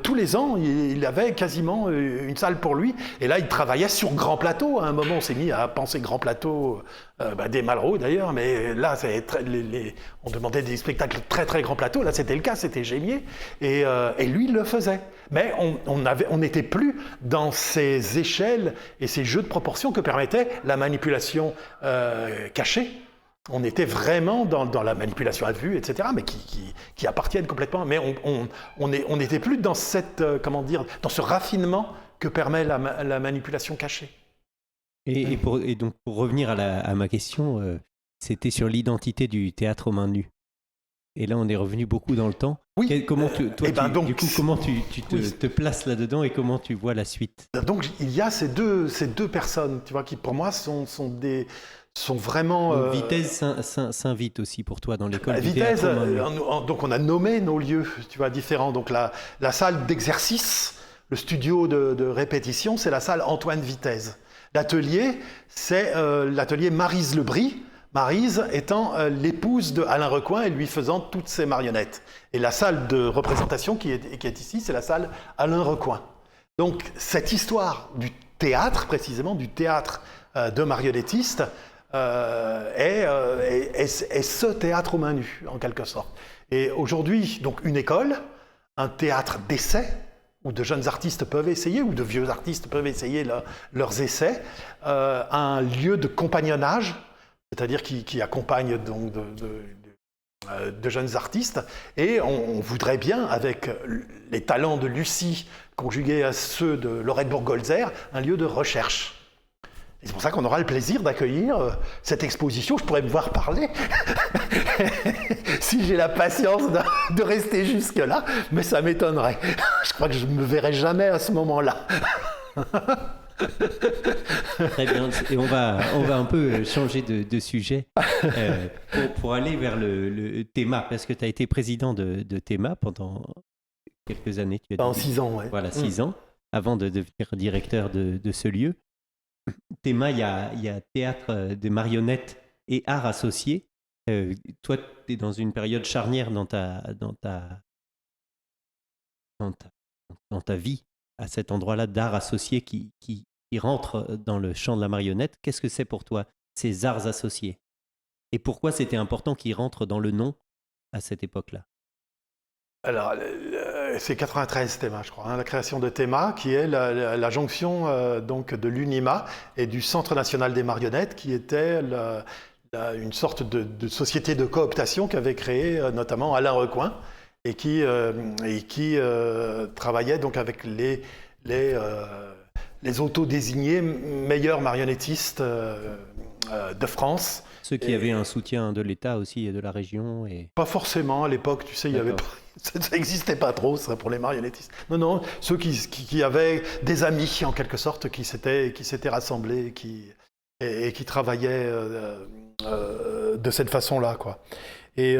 Tous les ans, il avait quasiment une salle pour lui. Et là, il travaillait sur grand plateau. À un moment, on s'est mis à penser grand plateau, des Malraux d'ailleurs. Mais là, on demandait des spectacles très très grand plateau. Là, c'était le cas, c'était Gémier. Et lui, il le faisait. Mais on n'était plus dans ces échelles et ces jeux de proportions que permettait la manipulation cachée. On était vraiment dans la manipulation à vue, etc., mais qui appartiennent complètement. Mais on n'était plus dans dans ce raffinement que permet la manipulation cachée. Et donc, pour revenir à ma question, c'était sur l'identité du théâtre aux mains nues. Et là, on est revenu beaucoup dans le temps. Oui. Comment tu te places là-dedans et comment tu vois la suite? Donc, il y a ces deux personnes, tu vois, qui pour moi sont vraiment... Vitesse s'invite aussi pour toi dans l'école du Vitesse, théâtre. donc on a nommé nos lieux, tu vois, différents. Donc la salle d'exercice, le studio de répétition, c'est la salle Antoine Vitesse. L'atelier, c'est l'atelier Maryse Lebris. Maryse étant l'épouse de Alain Recoing et lui faisant toutes ses marionnettes. Et la salle de représentation qui est ici, c'est la salle Alain Recoing. Donc cette histoire du théâtre, précisément, du théâtre de marionnettistes, est ce théâtre aux mains nues, en quelque sorte. Et aujourd'hui, donc une école, un théâtre d'essai, où de jeunes artistes peuvent essayer, ou de vieux artistes peuvent essayer leurs essais, un lieu de compagnonnage, c'est-à-dire qui accompagne donc de jeunes artistes, et on voudrait bien, avec les talents de Lucie conjugués à ceux de Laurette Bourgholzer, un lieu de recherche. Et c'est pour ça qu'on aura le plaisir d'accueillir cette exposition. Je pourrais me voir parler si j'ai la patience de rester jusque-là, mais ça m'étonnerait. Je crois que je ne me verrai jamais à ce moment-là. Très bien, et on va un peu changer de sujet pour aller vers le Théma, parce que tu as été président de Théma pendant quelques années. Pendant 6 ans, oui. Voilà, 6 ans, avant de devenir directeur de ce lieu. Théma, il y a théâtre de marionnettes et arts associés. Toi, tu es dans une période charnière dans ta vie, à cet endroit-là d'arts associés qui rentrent dans le champ de la marionnette. Qu'est-ce que c'est pour toi, ces arts associés? Et pourquoi c'était important qu'ils rentrent dans le nom à cette époque-là? Alors, c'est 93 Théma, je crois, la création de Théma, qui est la jonction donc de l'UNIMA et du Centre national des marionnettes, qui était une sorte de société de cooptation qu'avait créée notamment Alain Recoing, et qui travaillait donc avec les autodésignés meilleurs marionnettistes de France. Ceux qui avaient un soutien de l'État aussi et de la région Pas forcément, à l'époque, tu sais, il y avait pas, ça n'existait pas trop, ça, pour les marionnettistes. Non, ceux qui avaient des amis, en quelque sorte, qui s'étaient rassemblés et qui travaillaient de cette façon-là, quoi. Et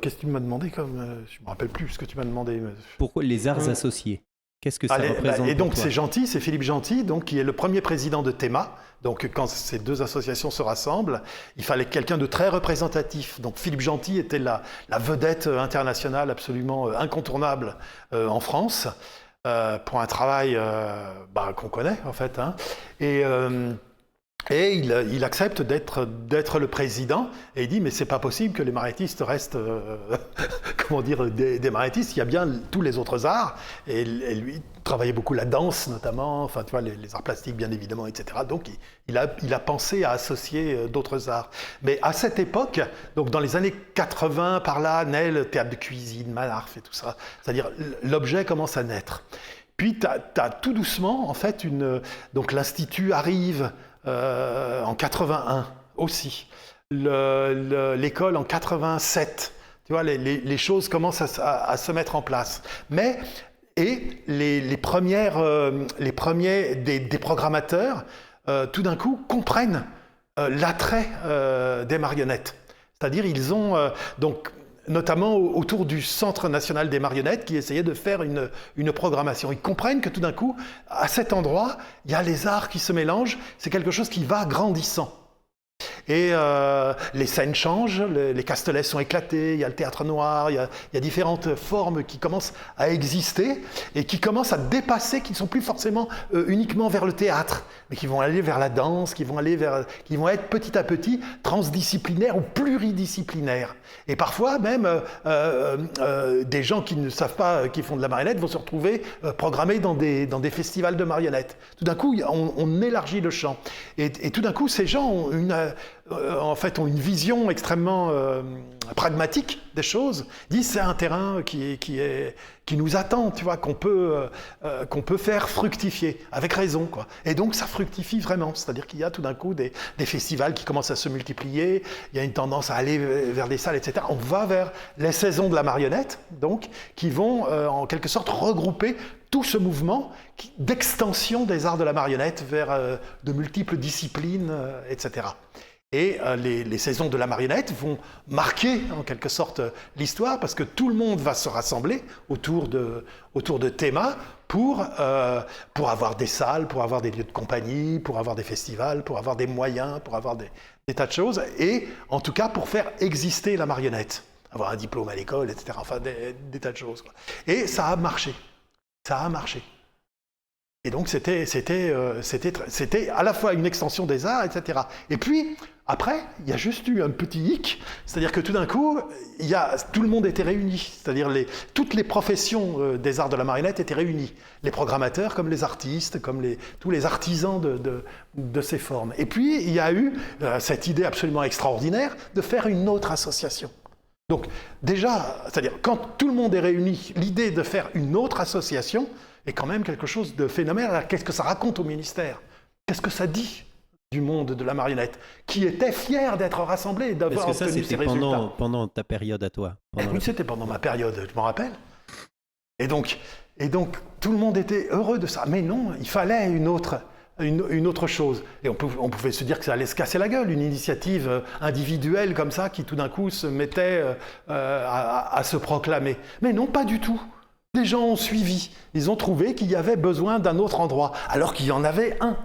qu'est-ce que tu m'as demandé je ne me rappelle plus ce que tu m'as demandé. Pourquoi les arts associés? Qu'est-ce que ça représente Et donc pour toi? c'est Gentil, c'est Philippe Gentil, donc, qui est le premier président de Théma. Donc quand ces deux associations se rassemblent, il fallait quelqu'un de très représentatif. Donc Philippe Gentil était la vedette internationale absolument incontournable en France, pour un travail qu'on connaît en fait. Hein. Et il accepte d'être le président, et il dit mais c'est pas possible que les marionnettistes restent des marionnettistes, il y a bien tous les autres arts, et lui travaillait beaucoup la danse notamment, enfin tu vois les arts plastiques bien évidemment, etc. Donc il a pensé à associer d'autres arts. Mais à cette époque, donc dans les années 80 par là, naît le théâtre de cuisine, Manarf et tout ça, c'est-à-dire l'objet commence à naître. Puis t'as tout doucement en fait donc l'Institut arrive en 81 aussi, l'école en 87, tu vois, les choses commencent à se mettre en place. Et les premiers des programmateurs, tout d'un coup, comprennent l'attrait des marionnettes. C'est-à-dire, ils ont donc notamment autour du Centre national des marionnettes qui essayait de faire une programmation. Ils comprennent que tout d'un coup, à cet endroit, il y a les arts qui se mélangent, c'est quelque chose qui va grandissant. Et les scènes changent, les Castelets sont éclatés, il y a le théâtre noir, il y a différentes formes qui commencent à exister et qui commencent à dépasser, qui ne sont plus forcément uniquement vers le théâtre, mais qui vont aller vers la danse, qui vont être petit à petit transdisciplinaires ou pluridisciplinaires. Et parfois même, des gens qui ne savent pas, qui font de la marionnette, vont se retrouver programmés dans des festivals de marionnettes. Tout d'un coup, on élargit le champ. Et tout d'un coup, ces gens ont ont une vision extrêmement pragmatique des choses. Ils disent c'est un terrain qui nous attend, tu vois, qu'on peut faire fructifier, avec raison, quoi. Et donc ça fructifie vraiment, c'est-à-dire qu'il y a tout d'un coup des festivals qui commencent à se multiplier, il y a une tendance à aller vers des salles, etc. On va vers les saisons de la marionnette, donc, qui vont en quelque sorte regrouper tout ce mouvement d'extension des arts de la marionnette vers de multiples disciplines, etc. Et les saisons de la marionnette vont marquer en quelque sorte l'histoire parce que tout le monde va se rassembler autour de Théma pour avoir des salles, pour avoir des lieux de compagnie, pour avoir des festivals, pour avoir des moyens, pour avoir des tas de choses, et en tout cas pour faire exister la marionnette, avoir un diplôme à l'école, etc. Enfin des tas de choses, quoi. Et ça a marché. Ça a marché. Et donc c'était à la fois une extension des arts, etc. Et puis, Après, il y a juste eu un petit hic, c'est-à-dire que tout d'un coup, tout le monde était réuni, c'est-à-dire toutes les professions des arts de la marionnette étaient réunies, les programmateurs comme les artistes, comme tous les artisans de ces formes. Et puis, il y a eu cette idée absolument extraordinaire de faire une autre association. Donc déjà, c'est-à-dire quand tout le monde est réuni, l'idée de faire une autre association est quand même quelque chose de phénoménal. Alors, qu'est-ce que ça raconte au ministère? Qu'est-ce que ça dit du monde de la marionnette, qui était fier d'être rassemblé et d'avoir obtenu ces résultats. Pendant ta période à toi. Oui, c'était pendant ma période, je m'en rappelle. Et donc, tout le monde était heureux de ça. Mais non, il fallait une autre chose. Et on pouvait se dire que ça allait se casser la gueule, une initiative individuelle comme ça, qui tout d'un coup se mettait à se proclamer. Mais non, pas du tout. Les gens ont suivi. Ils ont trouvé qu'il y avait besoin d'un autre endroit, alors qu'il y en avait un.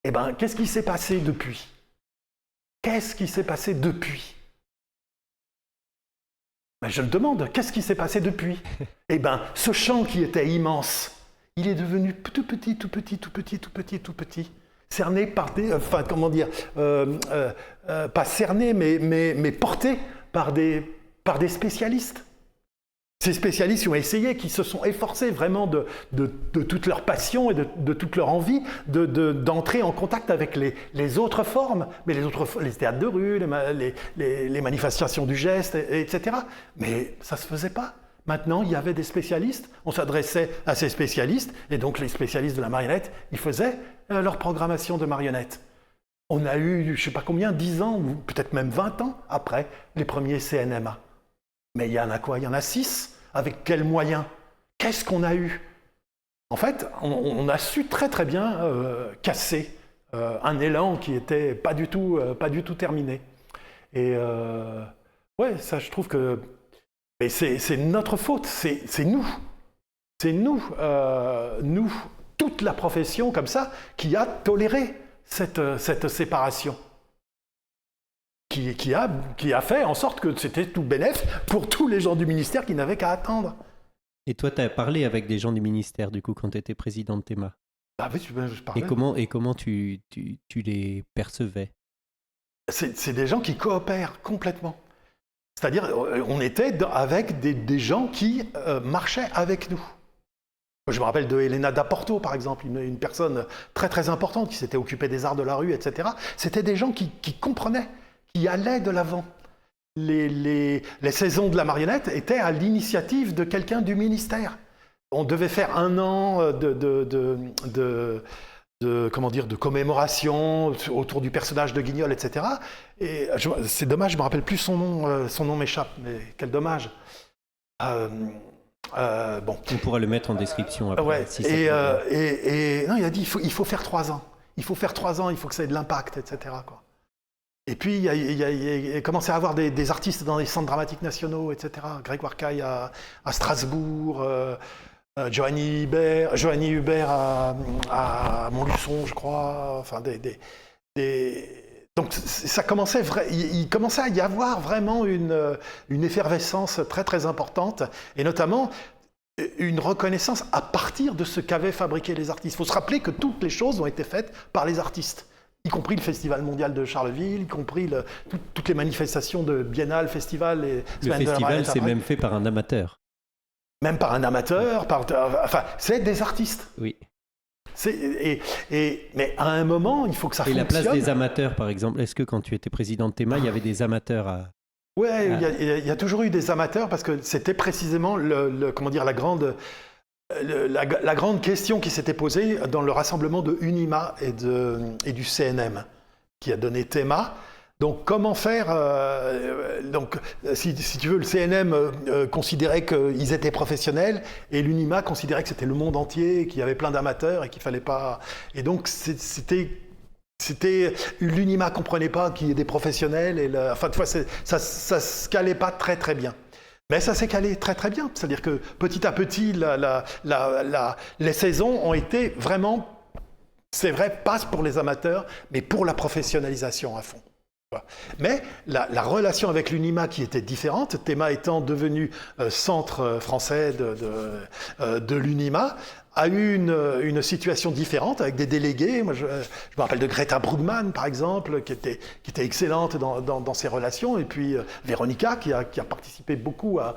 Eh bien, qu'est-ce qui s'est passé depuis? Qu'est-ce qui s'est passé depuis? Ben, je le demande, qu'est-ce qui s'est passé depuis? Eh bien, ce champ qui était immense, il est devenu tout petit, tout petit, tout petit, tout petit, tout petit. Cerné par des... Enfin, comment dire... pas cerné, mais porté par des spécialistes. Ces spécialistes qui ont essayé, qui se sont efforcés vraiment de toute leur passion et de toute leur envie d'entrer en contact avec les autres formes, mais les théâtres de rue, les manifestations du geste, etc. Mais ça ne se faisait pas. Maintenant, il y avait des spécialistes, on s'adressait à ces spécialistes, et donc les spécialistes de la marionnette, ils faisaient leur programmation de marionnettes. On a eu, je ne sais pas combien, 10 ans, ou peut-être même 20 ans après les premiers CNMA. Mais il y en a quoi? Il y en a 6. Avec quels moyens? Qu'est-ce qu'on a eu? En fait, on a su très très bien casser un élan qui n'était pas du tout terminé. Et ouais, ça je trouve que c'est notre faute, c'est nous. C'est nous, toute la profession comme ça, qui a toléré cette séparation. Qui a fait en sorte que c'était tout bénef pour tous les gens du ministère qui n'avaient qu'à attendre. Et toi, tu as parlé avec des gens du ministère, du coup, quand tu étais président de Théma. Ah oui, je parlais. Et comment tu les percevais? C'est des gens qui coopèrent complètement. C'est-à-dire, on était avec des gens qui marchaient avec nous. Je me rappelle de Elena Daporto, par exemple, une personne très très importante qui s'était occupée des arts de la rue, etc. C'était des gens qui comprenaient, qui allaient de l'avant. Les saisons de la marionnette étaient à l'initiative de quelqu'un du ministère. On devait faire 1 an de commémoration autour du personnage de Guignol, etc. Et c'est dommage, je ne me rappelle plus son nom m'échappe, mais quel dommage. Bon. On pourra le mettre en description après. Ouais. Si non, il a dit il faut faire 3 ans. Il faut faire 3 ans, il faut que ça ait de l'impact, etc. quoi. Et puis, il a commencé à avoir des artistes dans les centres dramatiques nationaux, etc. Grégoire Caille à Strasbourg, Johanny Hubert à Montluçon, je crois. Enfin, donc, ça commençait il commençait à y avoir vraiment une effervescence très, très importante, et notamment une reconnaissance à partir de ce qu'avaient fabriqué les artistes. Il faut se rappeler que toutes les choses ont été faites par les artistes, y compris le Festival mondial de Charleville, y compris toutes les manifestations de biennale, festival. Le festival, c'est même fait par un amateur. Même par un amateur, enfin, c'est des artistes. Oui. Mais à un moment, il faut que ça fonctionne. Et la place des amateurs, par exemple, est-ce que quand tu étais président de Théma, il y avait des amateurs à... Oui, il y a toujours eu des amateurs, parce que c'était précisément la grande question qui s'était posée dans le rassemblement de UNIMA et du CNM, qui a donné Théma. Donc, comment faire donc, si tu veux, le CNM considérait qu'ils étaient professionnels, et l'UNIMA considérait que c'était le monde entier, qu'il y avait plein d'amateurs et qu'il fallait pas... Et donc, l'UNIMA ne comprenait pas qu'il y ait des professionnels, et enfin, de fois, ça se calait pas très très bien. Mais ça s'est calé très très bien, c'est-à-dire que petit à petit, les saisons ont été vraiment, c'est vrai, pas pour les amateurs, mais pour la professionnalisation à fond. Mais la relation avec l'UNIMA qui était différente, Théma étant devenu centre français de l'UNIMA, a eu une situation différente avec des délégués. Moi, je me rappelle de Greta Brugmann, par exemple, qui était excellente dans ses relations, et puis Véronica, qui a participé beaucoup à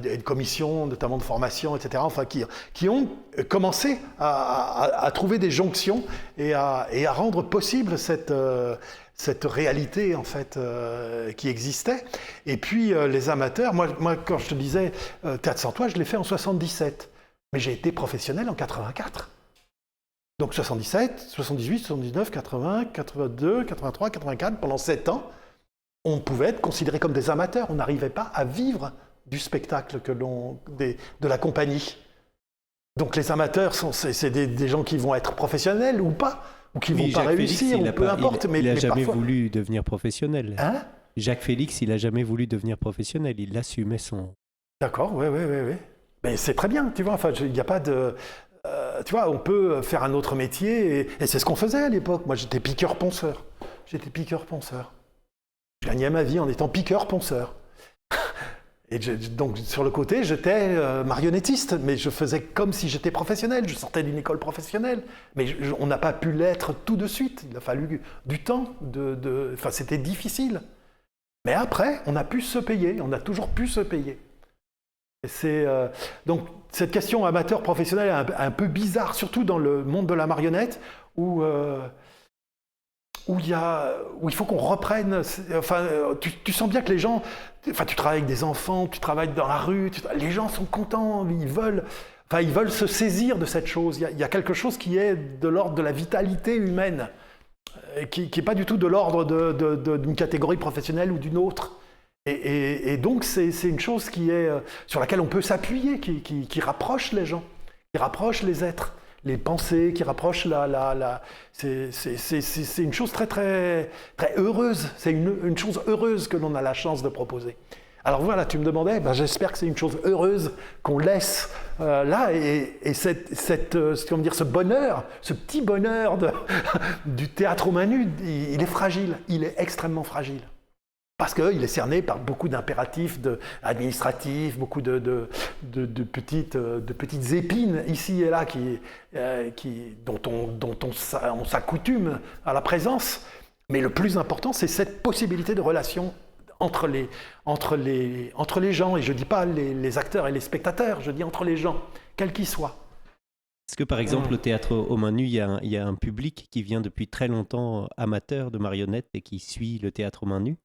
une commission, notamment de formation, etc., enfin, qui ont commencé à trouver des jonctions et à rendre possible cette réalité, en fait, qui existait. Et puis, les amateurs, moi, quand je te disais Théâtre sans toit, je l'ai fait en 77. Mais j'ai été professionnel en 84. Donc 77, 78, 79, 80, 82, 83, 84, pendant 7 ans, on pouvait être considéré comme des amateurs. On n'arrivait pas à vivre du spectacle de la compagnie. Donc les amateurs, c'est des gens qui vont être professionnels ou pas, ou qui ne vont pas réussir, ou peu importe. Il n'a jamais parfois... voulu devenir professionnel. Hein? Jacques Félix, il n'a jamais voulu devenir professionnel. Il assumait son... D'accord, oui. Mais c'est très bien, tu vois, enfin, il n'y a pas de... tu vois, on peut faire un autre métier, et c'est ce qu'on faisait à l'époque. Moi, j'étais piqueur-ponceur. Je gagnais ma vie en étant piqueur-ponceur. Et donc, sur le côté, j'étais marionnettiste, mais je faisais comme si j'étais professionnel. Je sortais d'une école professionnelle. Mais on n'a pas pu l'être tout de suite. Il a fallu du temps. Enfin, c'était difficile. Mais après, on a pu se payer. On a toujours pu se payer. Donc, cette question amateur-professionnel est un peu bizarre, surtout dans le monde de la marionnette, où il faut qu'on reprenne... Enfin, tu sens bien que les gens... Enfin, tu travailles avec des enfants, tu travailles dans la rue, les gens sont contents, ils veulent se saisir de cette chose. Il y a quelque chose qui est de l'ordre de la vitalité humaine, qui n'est pas du tout de l'ordre d'une catégorie professionnelle ou d'une autre. Et donc, c'est une chose sur laquelle on peut s'appuyer, qui rapproche les gens, qui rapproche les êtres, les pensées, qui rapproche c'est une chose très, très, très heureuse. C'est une chose heureuse que l'on a la chance de proposer. Alors voilà, tu me demandais, j'espère que c'est une chose heureuse qu'on laisse là. Et ce bonheur, ce petit bonheur du théâtre aux mains nues, il est fragile, il est extrêmement fragile. Parce qu'il est cerné par beaucoup d'impératifs administratifs, beaucoup de petites épines ici et là dont on s'accoutume à la présence. Mais le plus important, c'est cette possibilité de relation entre les gens. Et je ne dis pas les acteurs et les spectateurs, je dis entre les gens, quels qu'ils soient. Est-ce que par exemple au théâtre aux mains nues, il y a un public qui vient depuis très longtemps amateur de marionnettes et qui suit le théâtre aux mains nues ?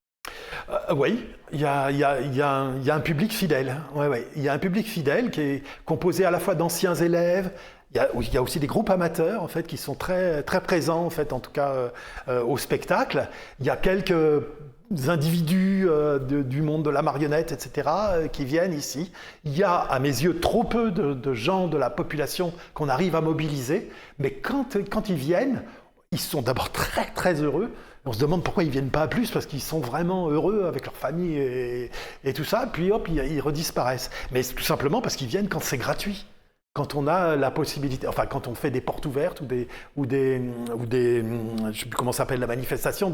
Oui, il y a un public fidèle. Ouais. Il y a un public fidèle qui est composé à la fois d'anciens élèves. Il y a aussi des groupes amateurs en fait qui sont très très présents en fait, en tout cas au spectacle. Il y a quelques individus du monde de la marionnette, etc., qui viennent ici. Il y a, à mes yeux, trop peu de gens de la population qu'on arrive à mobiliser. Mais quand ils viennent, ils sont d'abord très très heureux. On se demande pourquoi ils ne viennent pas plus, parce qu'ils sont vraiment heureux avec leur famille et tout ça, puis hop, ils redisparaissent. Mais c'est tout simplement parce qu'ils viennent quand c'est gratuit, quand on a la possibilité, enfin quand on fait des portes ouvertes ou des je ne sais plus comment s'appelle la manifestation,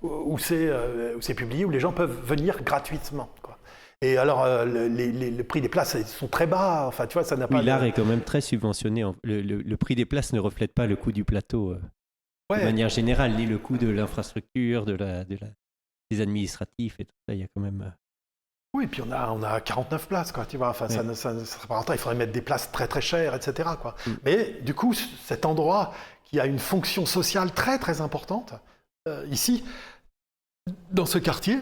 où c'est publié, où les gens peuvent venir gratuitement, quoi. Et alors, le prix des places sont très bas. Enfin, tu vois, ça n'a pas... l'art est quand même très subventionné. Le prix des places ne reflète pas le coût du plateau. De manière générale, le coût de l'infrastructure, des administratifs et tout ça, il y a quand même... Oui, puis on a 49 places, quoi, tu vois. Enfin, ça ne sera pas rentable. Il faudrait mettre des places très très chères, etc., quoi. Mais du coup, cet endroit qui a une fonction sociale très très importante, ici, dans ce quartier,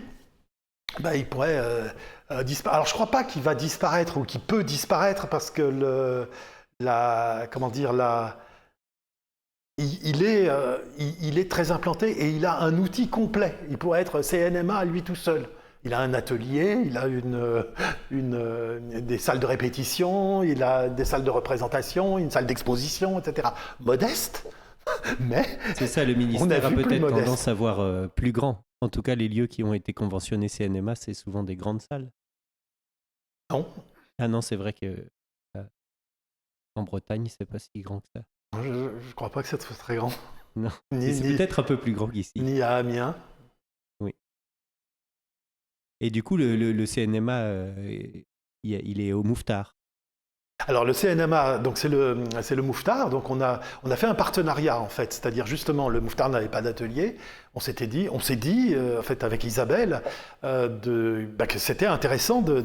il pourrait disparaître. Alors, je ne crois pas qu'il va disparaître ou qu'il peut disparaître parce que il est très implanté et il a un outil complet. Il pourrait être CNMA à lui tout seul. Il a un atelier, il a des salles de répétition, il a des salles de représentation, une salle d'exposition, etc. Modeste, mais c'est ça, le ministère a peut-être tendance à voir plus grand. En tout cas, les lieux qui ont été conventionnés CNMA, c'est souvent des grandes salles. Non. Ah non, c'est vrai que en Bretagne, c'est pas si grand que ça. Je ne crois pas que ça soit très grand. Non, c'est peut-être un peu plus grand qu'ici. Ni à Amiens. Oui. Et du coup, le CNMA, il est au Mouffetard. Alors le CNMA, donc c'est le Mouffetard, donc on a fait un partenariat en fait, c'est-à-dire justement le Mouffetard n'avait pas d'atelier, on s'est dit en fait avec Isabelle que c'était intéressant de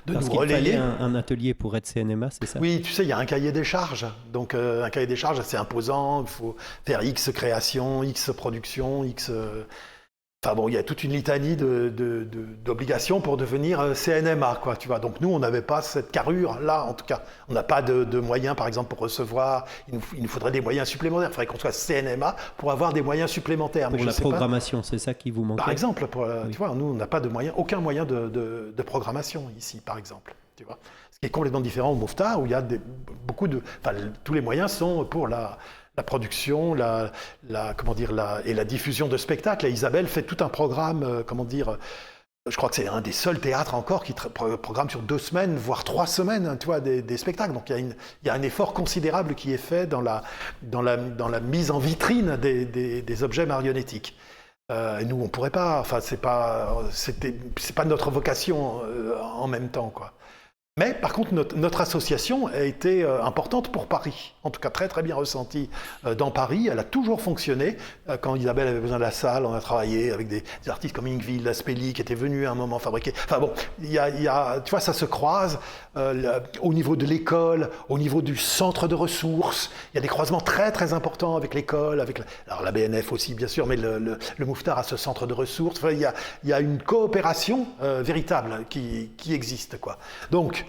Parce nous qu'il fallait relayer. un atelier pour être CNMA, c'est ça? Oui, tu sais, il y a un cahier des charges, donc un cahier des charges assez imposant, il faut faire X création, X production, X... Enfin bon, il y a toute une litanie d'obligations pour devenir CNMA, quoi, tu vois. Donc nous, on n'avait pas cette carrure-là, en tout cas. On n'a pas de moyens, par exemple, pour recevoir. Il nous faudrait des moyens supplémentaires. Il faudrait qu'on soit CNMA pour avoir des moyens supplémentaires. Pour Mais la programmation, c'est ça qui vous manquait? par exemple, Oui. tu vois, nous, on n'a pas de moyen, aucun moyen de programmation ici, par exemple. Tu vois. Ce qui est complètement différent au Mouffetard, où il y a tous les moyens sont pour la production, et la diffusion de spectacles. Et Isabelle fait tout un programme, je crois que c'est un des seuls théâtres encore qui programme sur 2 semaines, voire 3 semaines, tu vois, des spectacles. Donc il y a un effort considérable qui est fait dans la mise en vitrine des objets marionnettiques. Et nous, on pourrait pas. Enfin, c'est pas notre vocation en même temps, quoi. Mais par contre, notre association a été importante pour Paris, en tout cas très très bien ressentie dans Paris. Elle a toujours fonctionné. Quand Isabelle avait besoin de la salle, on a travaillé avec des artistes comme Ingvild Aspeli qui étaient venus à un moment fabriquer. Enfin bon, tu vois, ça se croise au niveau de l'école, au niveau du centre de ressources. Il y a des croisements très très importants avec l'école, alors la BNF aussi bien sûr, mais le Mouffetard a ce centre de ressources. Enfin, il y a une coopération véritable qui existe, quoi. Donc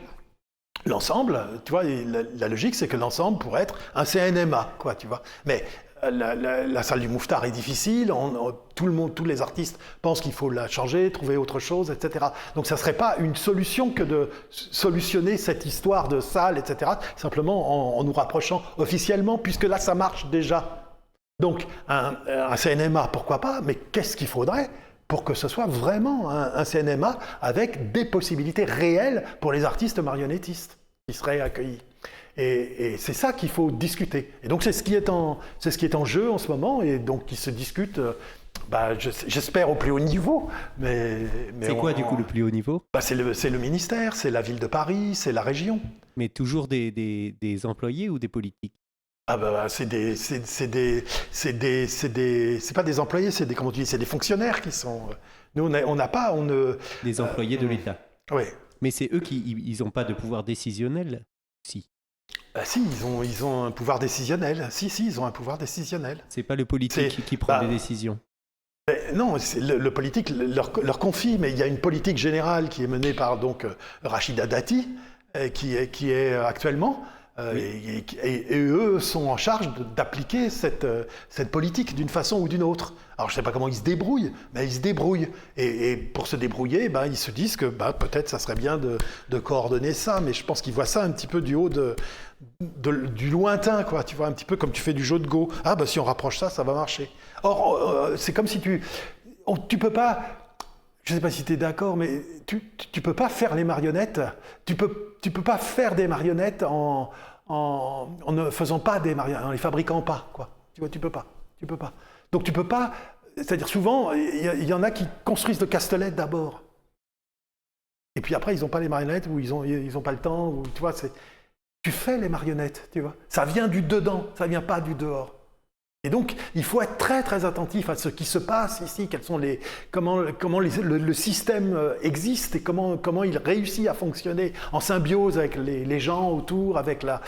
l'ensemble, tu vois, la logique, c'est que l'ensemble pourrait être un CNMA, quoi, tu vois. Mais la salle du Mouffetard est difficile, tous les artistes pensent qu'il faut la changer, trouver autre chose, etc. Donc ça ne serait pas une solution que de solutionner cette histoire de salle, etc., simplement en nous rapprochant officiellement, puisque là, ça marche déjà. Donc un CNMA, pourquoi pas, mais qu'est-ce qu'il faudrait pour que ce soit vraiment un CNMA avec des possibilités réelles pour les artistes marionnettistes qui seraient accueillis. Et c'est ça qu'il faut discuter. Et donc c'est ce qui est en jeu en ce moment, et donc qui se discute, j'espère au plus haut niveau. Mais c'est quoi du coup le plus haut niveau? C'est le ministère, c'est la ville de Paris, c'est la région. Mais toujours des employés ou des politiques? C'est pas des employés, c'est des fonctionnaires qui sont. Nous, on n'a pas. Des employés de l'État. Oui. Mais c'est eux ils n'ont pas de pouvoir décisionnel? Si. Si, ils ont un pouvoir décisionnel. Si, ils ont un pouvoir décisionnel. C'est pas le politique qui prend des décisions? Non, le politique leur confie, mais il y a une politique générale qui est menée par Rachida Dati, qui est actuellement. Oui. Et eux sont en charge d'appliquer cette politique d'une façon ou d'une autre. Alors je ne sais pas comment ils se débrouillent, mais ils se débrouillent. Et pour se débrouiller, ils se disent que peut-être ça serait bien de coordonner ça, mais je pense qu'ils voient ça un petit peu du haut du lointain, quoi. Tu vois, un petit peu comme tu fais du jeu de Go. Si on rapproche ça, ça va marcher. Or, c'est comme si tu peux pas... Je ne sais pas si tu es d'accord, mais tu peux pas faire les marionnettes. Tu peux pas faire des marionnettes en ne faisant pas des marionnettes, en les fabriquant pas, quoi. Tu vois, tu peux pas. Donc tu peux pas. C'est-à-dire souvent, il y en a qui construisent le Castelet d'abord, et puis après ils n'ont pas les marionnettes ou ils ont pas le temps. Ou tu vois, tu fais les marionnettes, tu vois. Ça vient du dedans, ça vient pas du dehors. Et donc, il faut être très très attentif à ce qui se passe ici, comment le système existe et comment il réussit à fonctionner en symbiose avec les gens autour, avec la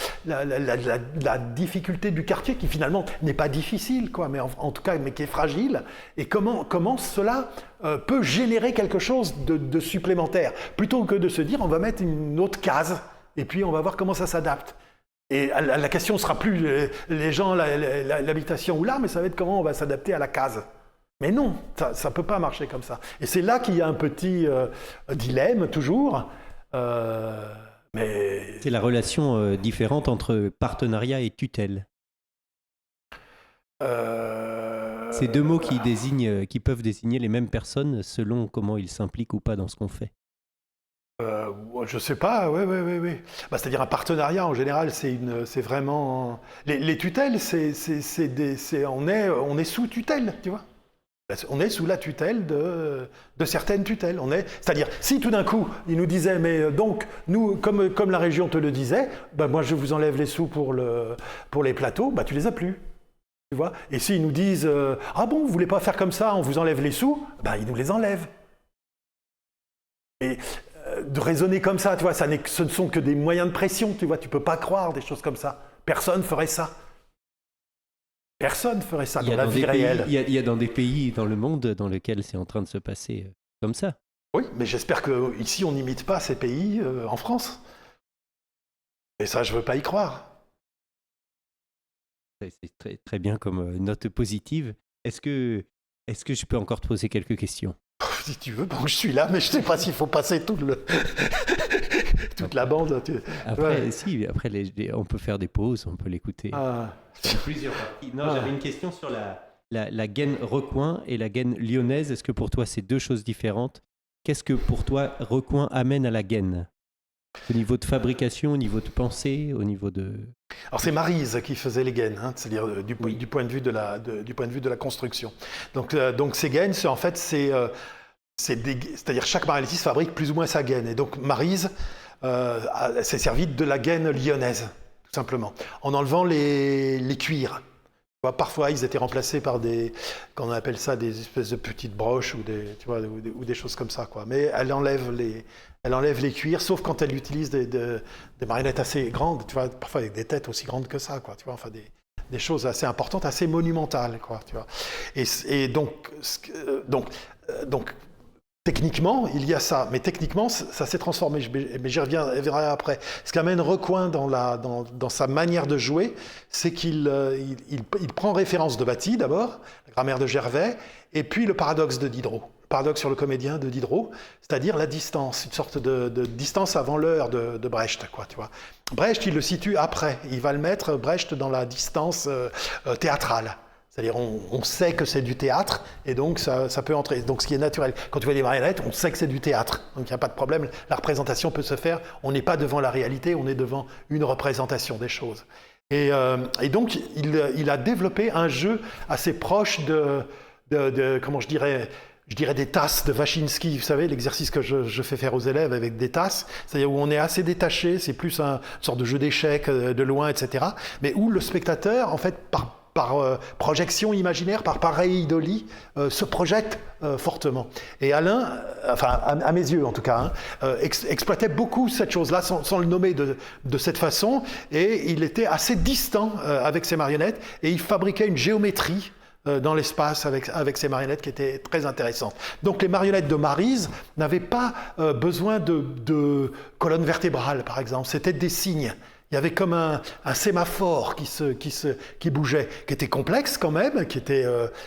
difficulté du quartier qui finalement n'est pas difficile, quoi, mais en tout cas mais qui est fragile. Et comment cela peut générer quelque chose de supplémentaire, plutôt que de se dire on va mettre une autre case et puis on va voir comment ça s'adapte. Et la question ne sera plus les gens, l'habitation ou l'art, mais ça va être comment on va s'adapter à la case. Mais non, ça ne peut pas marcher comme ça. Et c'est là qu'il y a un petit dilemme, toujours. Mais... C'est la relation différente entre partenariat et tutelle. C'est deux mots qui peuvent désigner les mêmes personnes selon comment ils s'impliquent ou pas dans ce qu'on fait. Je sais pas, oui. C'est-à-dire un partenariat en général, c'est vraiment les tutelles, on est sous tutelle, tu vois. On est sous la tutelle de certaines tutelles. C'est-à-dire, si tout d'un coup, ils nous disaient, mais donc, nous, comme la région te le disait, ben moi je vous enlève les sous pour les plateaux, ben tu les as plus. Tu vois. Et s'ils nous disent, ah bon, vous voulez pas faire comme ça, on vous enlève les sous, ben ils nous les enlèvent. Et de raisonner comme ça, tu vois, ce ne sont que des moyens de pression, tu vois, tu peux pas croire des choses comme ça. Personne ferait ça. Personne ferait ça dans la vie réelle. Il y a dans des pays dans le monde dans lesquels c'est en train de se passer comme ça. Oui, mais j'espère qu'ici, on n'imite pas ces pays en France. Et ça, je ne veux pas y croire. C'est très, très bien comme note positive. Est-ce que je peux encore te poser quelques questions? Si tu veux, bon, je suis là, mais je ne sais pas s'il faut passer toute la bande. Après, si, après on peut faire des pauses, on peut l'écouter. Plusieurs parties. Non, j'avais une question sur la gaine Recoing et la gaine lyonnaise. Est-ce que pour toi, c'est deux choses différentes? Qu'est-ce que pour toi, Recoing amène à la gaine? Au niveau de fabrication, au niveau de pensée, au niveau de... Alors c'est Maryse qui faisait les gaines, hein, c'est-à-dire du point de vue de la construction. Donc ces gaines, c'est-à-dire chaque marionnettiste fabrique plus ou moins sa gaine. Et donc Maryse s'est servi de la gaine lyonnaise, tout simplement, en enlevant les cuirs. Parfois, ils étaient remplacés par qu'on appelle ça, des espèces de petites broches ou des choses comme ça, quoi. Mais elle enlève les cuirs, sauf quand elle utilise des marionnettes assez grandes, tu vois, parfois avec des têtes aussi grandes que ça, quoi, tu vois, enfin des choses assez importantes, assez monumentales, quoi, tu vois. Et donc, techniquement, il y a ça, mais techniquement, ça s'est transformé, mais j'y reviendrai après. Ce qu'amène Recoing dans sa manière de jouer, c'est qu'il prend référence de Batty, d'abord, la grammaire de Gervais, et puis le paradoxe de Diderot, le paradoxe sur le comédien de Diderot, c'est-à-dire la distance, une sorte de distance avant l'heure de Brecht, quoi, tu vois. Brecht, il le situe après, il va le mettre, Brecht, dans la distance théâtrale. C'est-à-dire, on sait que c'est du théâtre, et donc ça peut entrer. Donc, ce qui est naturel. Quand tu vois des marionnettes, on sait que c'est du théâtre. Donc, il n'y a pas de problème. La représentation peut se faire. On n'est pas devant la réalité, on est devant une représentation des choses. Et donc, il a développé un jeu assez proche comment je dirais des tasses de Waschinski, vous savez, l'exercice que je fais faire aux élèves avec des tasses, c'est-à-dire où on est assez détaché, c'est plus une sorte de jeu d'échecs de loin, etc. Mais où le spectateur, en fait, par projection imaginaire, par pareidolie, se projette fortement. Et Alain, enfin à mes yeux en tout cas, exploitait beaucoup cette chose-là sans le nommer de cette façon, et il était assez distant avec ses marionnettes, et il fabriquait une géométrie dans l'espace avec ces marionnettes qui étaient très intéressantes. Donc les marionnettes de Maryse n'avaient pas besoin de colonne vertébrale, par exemple, c'était des signes. Il y avait comme un sémaphore qui bougeait, qui était complexe quand même, qui était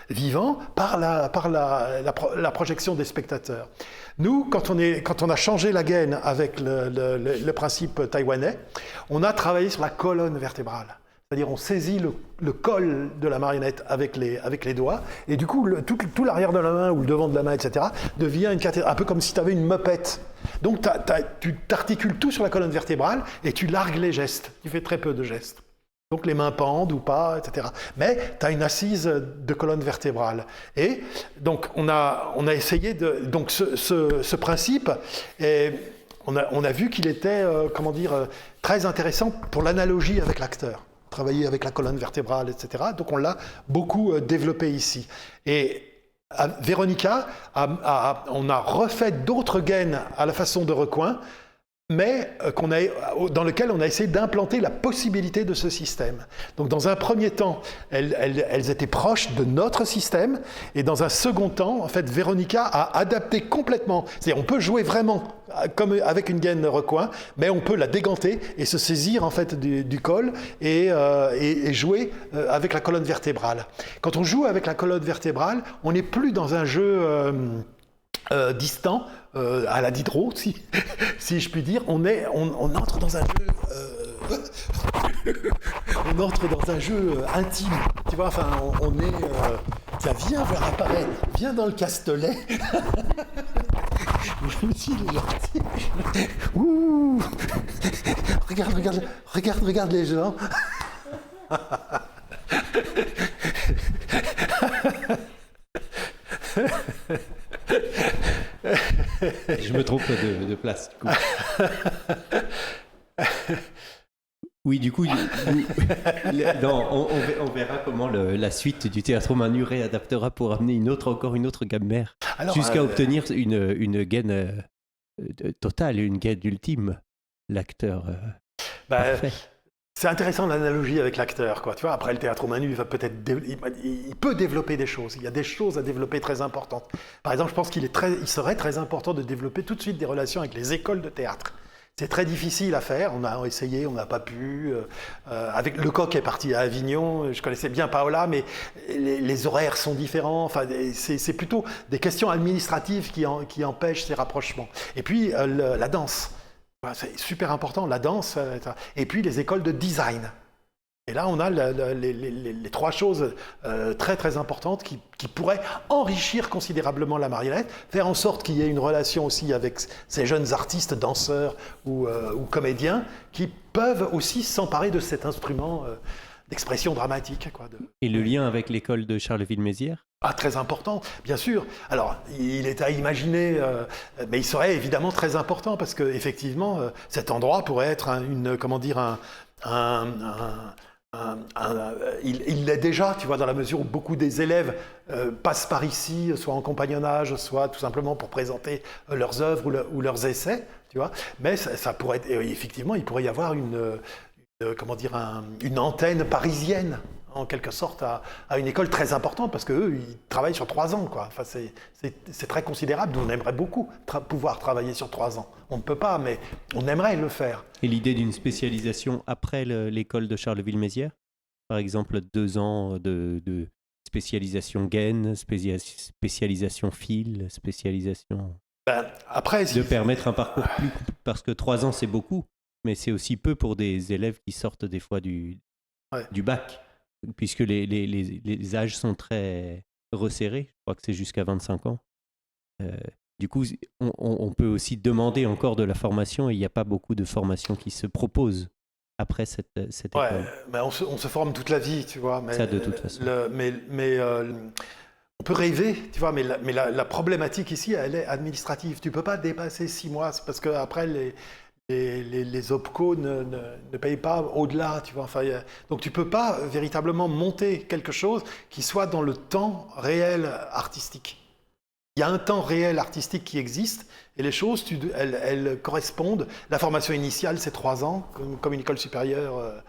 vivant par la projection des spectateurs. Nous, quand on a changé la gaine avec le principe taïwanais, on a travaillé sur la colonne vertébrale. C'est-à-dire on saisit le col de la marionnette avec les doigts, et du coup tout l'arrière de la main ou le devant de la main, etc., devient une cathédrale, un peu comme si tu avais une mopette. Donc tu t'articules tout sur la colonne vertébrale et tu largues les gestes. Tu fais très peu de gestes. Donc les mains pendent ou pas, etc. Mais tu as une assise de colonne vertébrale. Et donc on a essayé donc ce principe, et on a vu qu'il était très intéressant pour l'analogie avec l'acteur. Travailler avec la colonne vertébrale, etc. Donc on l'a beaucoup développé ici. Et à Véronica, on a refait d'autres gaines à la façon de Recoing, mais dans lequel on a essayé d'implanter la possibilité de ce système. Donc dans un premier temps, elles étaient proches de notre système, et dans un second temps, en fait, Véronica a adapté complètement. C'est-à-dire, on peut jouer vraiment comme avec une gaine Recoing, mais on peut la déganter et se saisir en fait du col et jouer avec la colonne vertébrale. Quand on joue avec la colonne vertébrale, on n'est plus dans un jeu distant, à la Diderot, si je puis dire. On entre dans un jeu on entre dans un jeu intime, tu vois, enfin on est tiens, viens voir apparaître, viens dans le Castelet. Je me suis dit, gentil. Ouh, regarde les gens. Je me trompe de place, du coup. Oui, du coup, on verra comment la suite du Théâtre Manu réadaptera pour amener encore une autre gamme mère, jusqu'à obtenir une gaine totale, une gaine ultime, l'acteur parfait. C'est intéressant l'analogie avec l'acteur, quoi. Tu vois, après le Théâtre Manu, il peut développer des choses. Il y a des choses à développer très importantes. Par exemple, je pense qu'il serait très important de développer tout de suite des relations avec les écoles de théâtre. C'est très difficile à faire, on a essayé, on n'a pas pu. Avec Lecoq est parti à Avignon, je connaissais bien Paola, mais les horaires sont différents. Enfin, c'est plutôt des questions administratives qui empêchent ces rapprochements. Et puis la danse, c'est super important, la danse. Et puis les écoles de design. Et là, on a les trois choses très très importantes qui pourraient enrichir considérablement la marionnette, faire en sorte qu'il y ait une relation aussi avec ces jeunes artistes, danseurs ou comédiens, qui peuvent aussi s'emparer de cet instrument d'expression dramatique. Et le lien avec l'école de Charleville-Mézières ? Très important, bien sûr. Alors, il est à imaginer, mais il serait évidemment très important parce qu'effectivement, cet endroit pourrait être il l'est déjà, tu vois, dans la mesure où beaucoup des élèves passent par ici, soit en compagnonnage, soit tout simplement pour présenter leurs œuvres ou leurs essais, tu vois. Mais ça pourrait être, effectivement, il pourrait y avoir une antenne parisienne, en quelque sorte, à une école très importante, parce qu'eux, ils travaillent sur 3 ans, quoi. Enfin, c'est très considérable. Nous, on aimerait beaucoup pouvoir travailler sur 3 ans. On ne peut pas, mais on aimerait le faire. Et l'idée d'une spécialisation après l'école de Charleville-Mézières ? Par exemple, 2 ans de spécialisation gaine, spécialisation fil, spécialisation... de permettre un parcours plus... Parce que 3 ans, c'est beaucoup, mais c'est aussi peu pour des élèves qui sortent des fois du bac, puisque les âges sont très resserrés. Je crois que c'est jusqu'à 25 ans. Du coup, on peut aussi demander encore de la formation, et il n'y a pas beaucoup de formations qui se proposent après cette école. Mais on se forme toute la vie, tu vois. Mais, ça, de toute façon. On peut rêver, tu vois, mais la problématique ici, elle est administrative. Tu ne peux pas dépasser 6 mois, c'est parce qu'après, les OPCO ne payent pas au-delà, tu vois. Enfin, donc tu ne peux pas véritablement monter quelque chose qui soit dans le temps réel artistique. Il y a un temps réel artistique qui existe et les choses, elles correspondent. La formation initiale, c'est 3 ans, comme une école supérieure.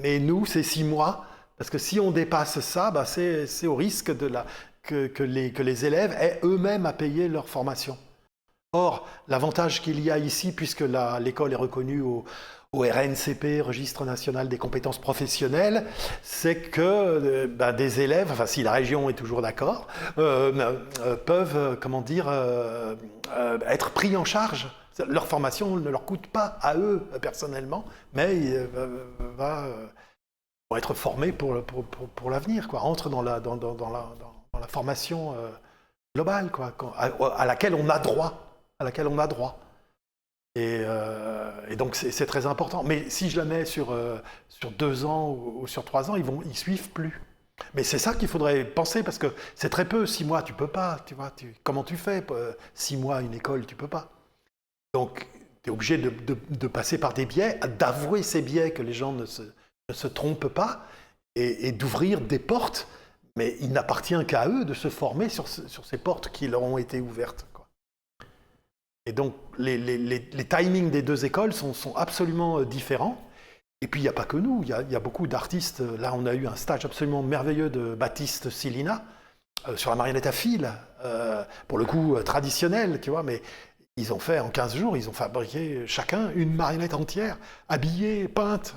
Mais nous, c'est 6 mois. Parce que si on dépasse ça, c'est au risque que les élèves aient eux-mêmes à payer leur formation. Or, l'avantage qu'il y a ici, puisque l'école est reconnue au RNCP, Registre National des Compétences Professionnelles, c'est que des élèves, enfin si la région est toujours d'accord, peuvent, être pris en charge. Leur formation ne leur coûte pas à eux personnellement, mais vont être formés pour l'avenir, quoi. Entrent dans la formation globale, quoi, à laquelle on a droit. Et donc c'est très important. Mais si je la mets sur 2 ans ou sur 3 ans, ils suivent plus. Mais c'est ça qu'il faudrait penser, parce que c'est très peu. 6 mois, tu peux pas. Tu vois, comment tu fais 6 mois une école, tu peux pas. Donc tu es obligé de passer par des biais, d'avouer ces biais, que les gens ne se trompent pas, et d'ouvrir des portes. Mais il n'appartient qu'à eux de se former sur ces portes qui leur ont été ouvertes. Et donc, les timings des 2 écoles sont absolument différents. Et puis, il n'y a pas que nous, il y a beaucoup d'artistes. Là, on a eu un stage absolument merveilleux de Baptiste Silina sur la marionnette à fil, pour le coup traditionnelle, tu vois, mais ils ont fait en 15 jours, ils ont fabriqué chacun une marionnette entière, habillée, peinte,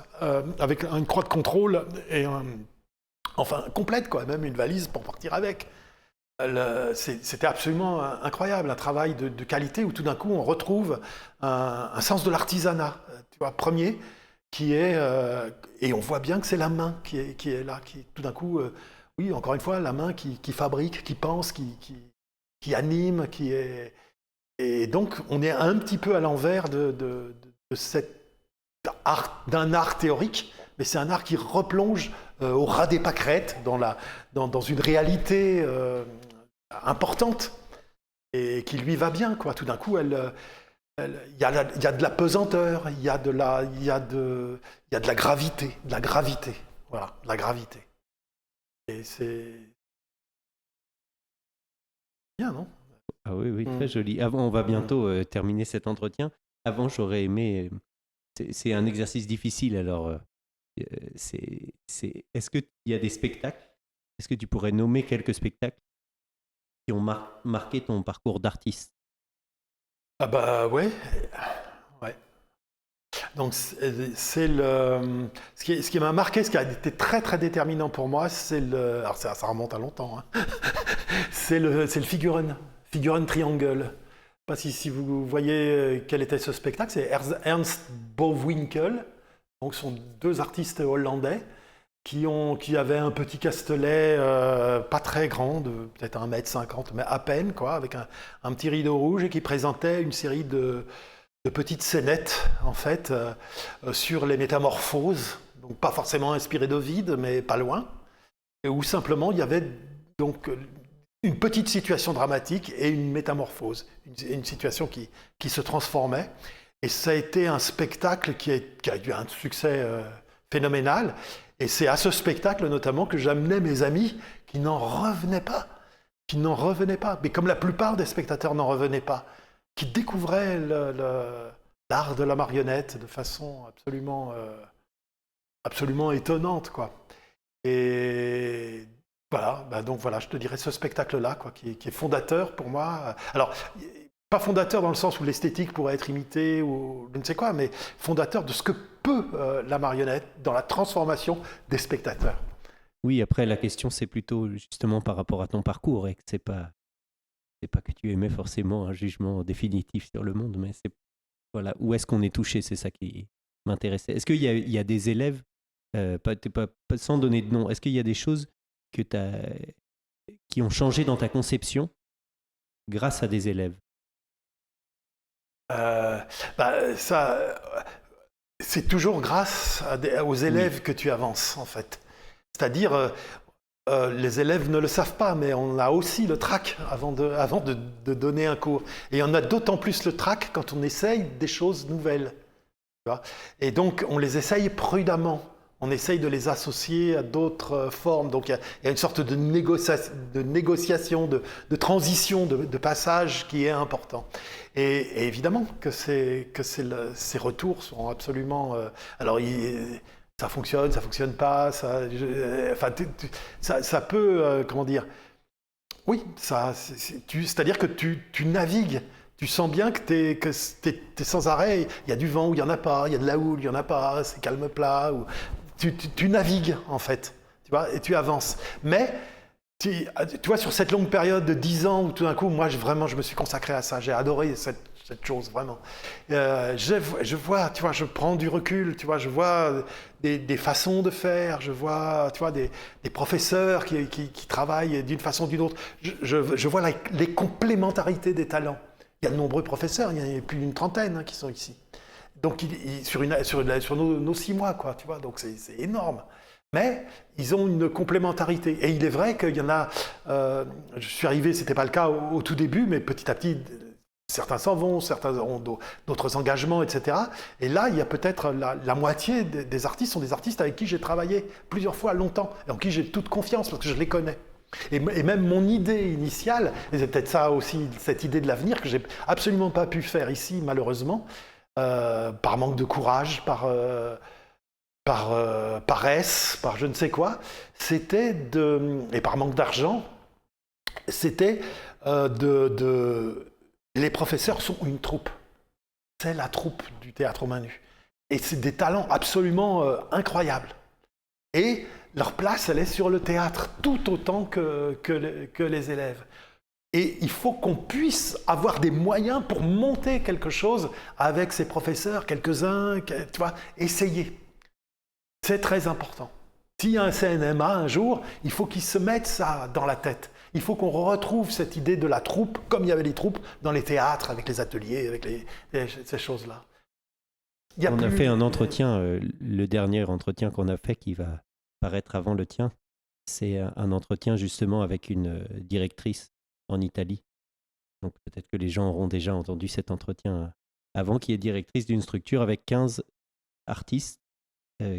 avec une croix de contrôle, et enfin complète, quoi, même une valise pour partir avec. C'était absolument incroyable, un travail de qualité où tout d'un coup on retrouve un sens de l'artisanat, tu vois, premier, qui est, et on voit bien que c'est la main qui est là, qui tout d'un coup, oui, encore une fois, la main qui fabrique, qui pense, qui anime, qui est... Et donc on est un petit peu à l'envers d'un art théorique, mais c'est un art qui replonge au ras des pâquerettes, dans une réalité importante. et qui lui va bien, quoi. Tout d'un coup, il y a, il y a de la pesanteur, il y a de la gravité, voilà, de la gravité. Et c'est bien, non? Ah oui, oui, très Mm. joli. Avant, on va Mm. bientôt terminer cet entretien. Avant, j'aurais aimé. C'est un exercice difficile, alors. Est-ce qu'il y a des spectacles? Est-ce que tu pourrais nommer quelques spectacles qui ont marqué ton parcours d'artiste? Ah bah ouais, ouais. Donc c'est ce qui m'a marqué, ce qui a été très très déterminant pour moi, c'est le, alors ça remonte à longtemps, hein. C'est le figurine triangle. Je sais pas si vous voyez quel était ce spectacle, c'est Ernst Bovwinkel. Donc ce sont deux artistes hollandais qui avaient un petit castelet pas très grand, de peut-être 1,50 m, mais à peine, quoi, avec un petit rideau rouge et qui présentaient une série de petites scénettes, en fait, sur les métamorphoses, donc pas forcément inspirées d'Ovide, mais pas loin, et où simplement il y avait donc une petite situation dramatique et une métamorphose, une situation qui se transformait. Et ça a été un spectacle qui a eu un succès phénoménal. Et c'est à ce spectacle notamment que j'amenais mes amis qui n'en revenaient pas, mais comme la plupart des spectateurs n'en revenaient pas, qui découvraient l'art de la marionnette de façon absolument étonnante, quoi. Et voilà, bah donc voilà, je te dirais ce spectacle-là, quoi, qui est fondateur pour moi. Alors, pas fondateur dans le sens où l'esthétique pourrait être imitée ou je ne sais quoi, mais fondateur de ce que peut la marionnette dans la transformation des spectateurs. Oui, après, la question, c'est plutôt justement par rapport à ton parcours et que c'est pas que tu émets forcément un jugement définitif sur le monde, mais c'est voilà, où est-ce qu'on est touché, c'est ça qui m'intéressait. Est-ce il y a des élèves, sans donner de nom, est-ce qu'il y a des choses que qui ont changé dans ta conception grâce à des élèves? Euh, ça, c'est toujours grâce aux Oui, élèves que tu avances, en fait. C'est-à-dire, les élèves ne le savent pas, mais on a aussi le trac avant de donner un cours. Et on a d'autant plus le trac quand on essaye des choses nouvelles. Tu vois. Et donc, on les essaye prudemment. On essaye de les associer à d'autres formes. Donc, il y a une sorte de négociation, de transition, de passage qui est important. Et évidemment que ces retours sont absolument... alors, ça fonctionne pas, enfin, ça peut, comment dire, oui, c'est-à-dire que tu navigues, tu sens bien que t'es sans arrêt, il y a du vent ou il n'y en a pas, il y a de la houle, il n'y en a pas, c'est calme plat, ou, tu navigues en fait, tu vois, et tu avances. Mais tu vois, sur cette longue période de 10 ans où tout d'un coup, moi, vraiment, je me suis consacré à ça. J'ai adoré cette chose, vraiment. Je vois, tu vois, je prends du recul, tu vois, je vois des façons de faire, je vois, tu vois, des professeurs qui travaillent d'une façon ou d'une autre. Je vois les complémentarités des talents. Il y a de nombreux professeurs, il y a plus d'une trentaine qui sont ici. Donc, sur nos 6 mois, quoi, tu vois, donc c'est énorme. Mais ils ont une complémentarité. Et il est vrai qu'il y en a. Je suis arrivé, ce n'était pas le cas au tout début, mais petit à petit, certains s'en vont, certains ont d'autres engagements, etc. Et là, il y a peut-être la moitié des artistes sont des artistes avec qui j'ai travaillé plusieurs fois longtemps, et en qui j'ai toute confiance parce que je les connais. Et même mon idée initiale, et c'est peut-être ça aussi, cette idée de l'avenir que j'ai absolument pas pu faire ici, malheureusement, par manque de courage, par paresse, par je ne sais quoi, et par manque d'argent, c'était les professeurs sont une troupe. C'est la troupe du théâtre aux mains nues. Et c'est des talents absolument incroyables. Et leur place, elle est sur le théâtre, tout autant que les élèves. Et il faut qu'on puisse avoir des moyens pour monter quelque chose avec ces professeurs, quelques-uns, tu vois, essayer. C'est très important. S'il y a un CNMA un jour, il faut qu'ils se mettent ça dans la tête. Il faut qu'on retrouve cette idée de la troupe, comme il y avait les troupes dans les théâtres, avec les ateliers, avec ces choses-là. On a fait un entretien, le dernier entretien qu'on a fait qui va paraître avant le tien, c'est un entretien justement avec une directrice en Italie. donc peut-être que les gens auront déjà entendu cet entretien avant, qui est directrice d'une structure avec 15 artistes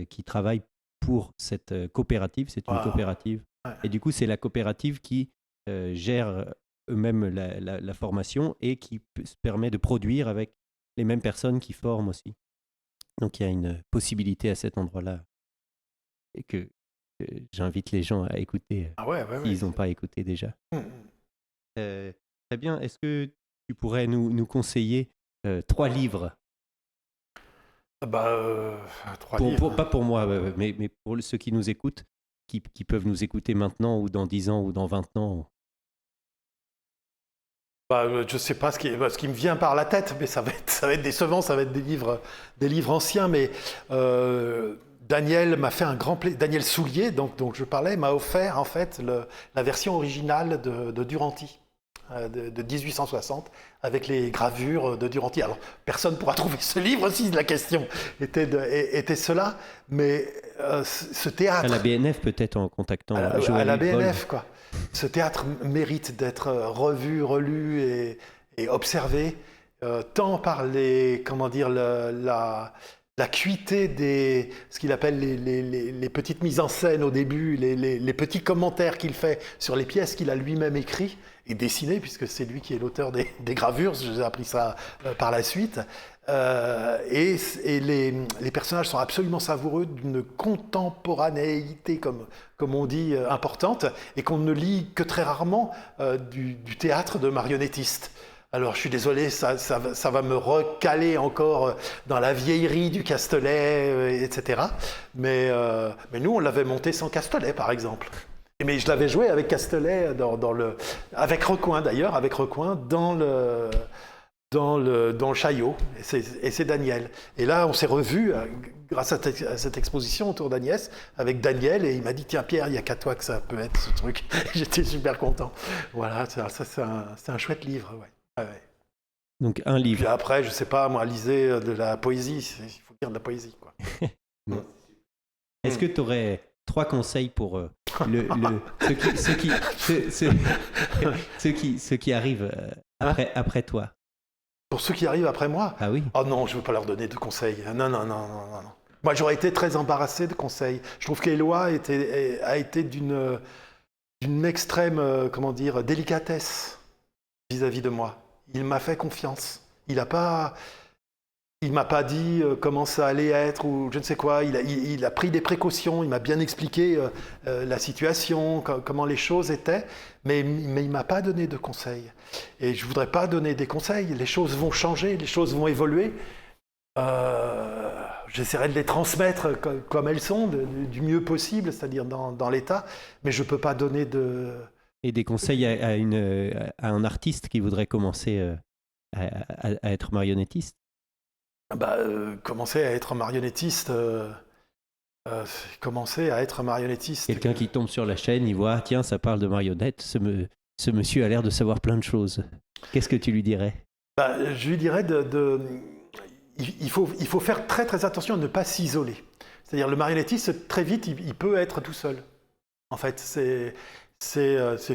qui travaillent pour cette coopérative. C'est une coopérative. Ouais. Et du coup, c'est la coopérative qui gère eux-mêmes la formation et qui se permet de produire avec les mêmes personnes qui forment aussi. Donc il y a une possibilité à cet endroit-là et que j'invite les gens à écouter s'ils n'ont pas écouté déjà. Très bien. Est-ce que tu pourrais nous conseiller 3 livres? 3 livres. Pas pour moi, mais pour ceux qui nous écoutent, qui peuvent nous écouter maintenant ou dans 10 ans ou dans 20 ans. Je ne sais pas ce qui me vient par la tête, mais ça va être décevant, ça va être des livres anciens, mais Daniel m'a fait un grand plaisir. Daniel Soulier, dont je parlais, m'a offert en fait la version originale de Duranty. De 1860, avec les gravures de Duranty. Alors, personne ne pourra trouver ce livre si la question était cela, mais ce théâtre... À la BNF, peut-être, en contactant Joël à la BNF, Paul. quoi. Ce théâtre mérite d'être revu, relu et observé, tant par l'acuité ce qu'il appelle les petites mises en scène au début, les petits commentaires qu'il fait sur les pièces qu'il a lui-même écrites et dessinées, puisque c'est lui qui est l'auteur des gravures, j'ai appris ça par la suite. Et les personnages sont absolument savoureux, d'une contemporanéité, comme on dit, importante, et qu'on ne lit que très rarement du théâtre de marionnettiste. Alors, je suis désolé, ça va me recaler encore dans la vieillerie du Castelet, etc. Mais nous, on l'avait monté sans Castelet, par exemple. Mais je l'avais joué avec Castelet, avec Recoing d'ailleurs, dans le Chaillot, et c'est Daniel. Et là, on s'est revus grâce à cette exposition autour d'Agnès avec Daniel, et il m'a dit « Tiens Pierre, il n'y a qu'à toi que ça peut être ce truc ». J'étais super content. Voilà, ça c'est un chouette livre, ouais. Ouais. Donc un livre. Puis après, je sais pas, moi, lisez de la poésie. Il faut lire de la poésie, quoi. Est-ce que tu aurais 3 conseils pour ceux qui arrivent après toi? Pour ceux qui arrivent après moi? Ah oui. Oh non, je ne veux pas leur donner de conseils. Non. Moi, j'aurais été très embarrassé de conseils. Je trouve qu'Éloi a été d'une extrême, délicatesse vis-à-vis de moi. Il m'a fait confiance. Il m'a pas dit comment ça allait être ou je ne sais quoi. Il a pris des précautions. Il m'a bien expliqué la situation, comment les choses étaient, mais il m'a pas donné de conseils. Et je voudrais pas donner des conseils. Les choses vont changer, les choses vont évoluer. J'essaierai de les transmettre comme elles sont, du mieux possible, c'est-à-dire dans l'état, mais je peux pas donner de... Et des conseils à un artiste qui voudrait commencer à être marionnettiste? Commencer à être marionnettiste... Quelqu'un qui tombe sur la chaîne, il voit, tiens, ça parle de marionnettes, ce monsieur a l'air de savoir plein de choses. Qu'est-ce que tu lui dirais? Je lui dirais il faut faire très très attention à ne pas s'isoler. C'est-à-dire le marionnettiste, très vite, il peut être tout seul. En fait, c'est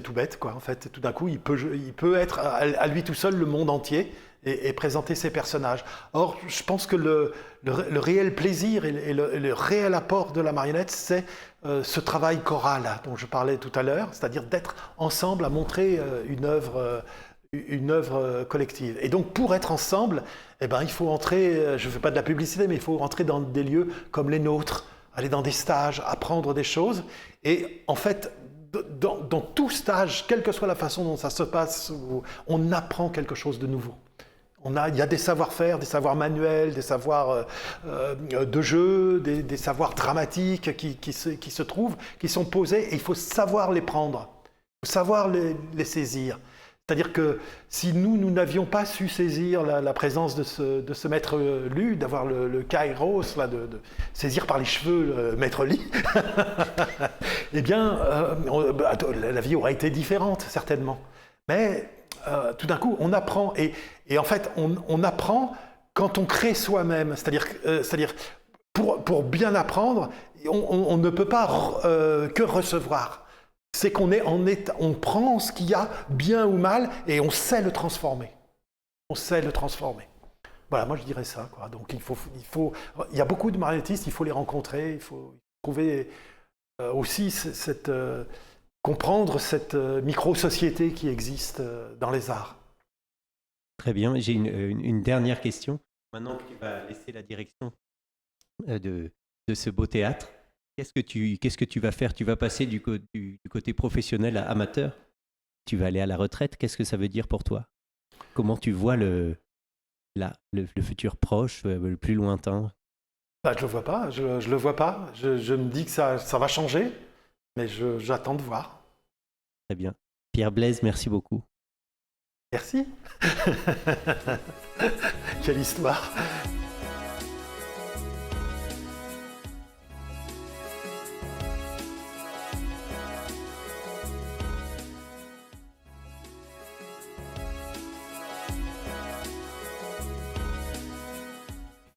tout bête, quoi. En fait, tout d'un coup, il peut être à lui tout seul le monde entier et présenter ses personnages. Or, je pense que le réel plaisir et le réel apport de la marionnette, c'est ce travail choral dont je parlais tout à l'heure, c'est-à-dire d'être ensemble à montrer une œuvre collective. Et donc, pour être ensemble, il faut entrer, je ne fais pas de la publicité, mais il faut entrer dans des lieux comme les nôtres, aller dans des stages, apprendre des choses. Et en fait, dans tout stage, quelle que soit la façon dont ça se passe, on apprend quelque chose de nouveau. Il y a des savoir-faire, des savoirs manuels, des savoirs de jeu, des savoirs dramatiques qui se trouvent, qui sont posés, et il faut savoir les prendre, il faut savoir les saisir. C'est-à-dire que si nous n'avions pas su saisir la présence de ce maître Lu, d'avoir le kairos, là, de saisir par les cheveux maître Li, eh bien, la vie aurait été différente, certainement. Mais tout d'un coup, on apprend. Et en fait, on apprend quand on crée soi-même. C'est-à-dire pour bien apprendre, on ne peut pas que recevoir. C'est qu'on est en état, on prend ce qu'il y a, bien ou mal, et on sait le transformer. On sait le transformer. Voilà, moi je dirais ça, quoi. Donc il y a beaucoup de marionettistes, il faut les rencontrer, il faut trouver aussi comprendre cette micro-société qui existe dans les arts. Très bien, j'ai une dernière question. Maintenant que tu vas laisser la direction de ce beau théâtre, qu'est-ce que tu vas faire? Tu vas passer du côté professionnel à amateur? Tu vas aller à la retraite? Qu'est-ce que ça veut dire pour toi? Comment tu vois le futur proche, le plus lointain? Bah, je le vois pas, je le vois pas. Je me dis que ça va changer, mais j'attends de voir. Très bien. Pierre Blaise, merci beaucoup. Merci. Quelle histoire.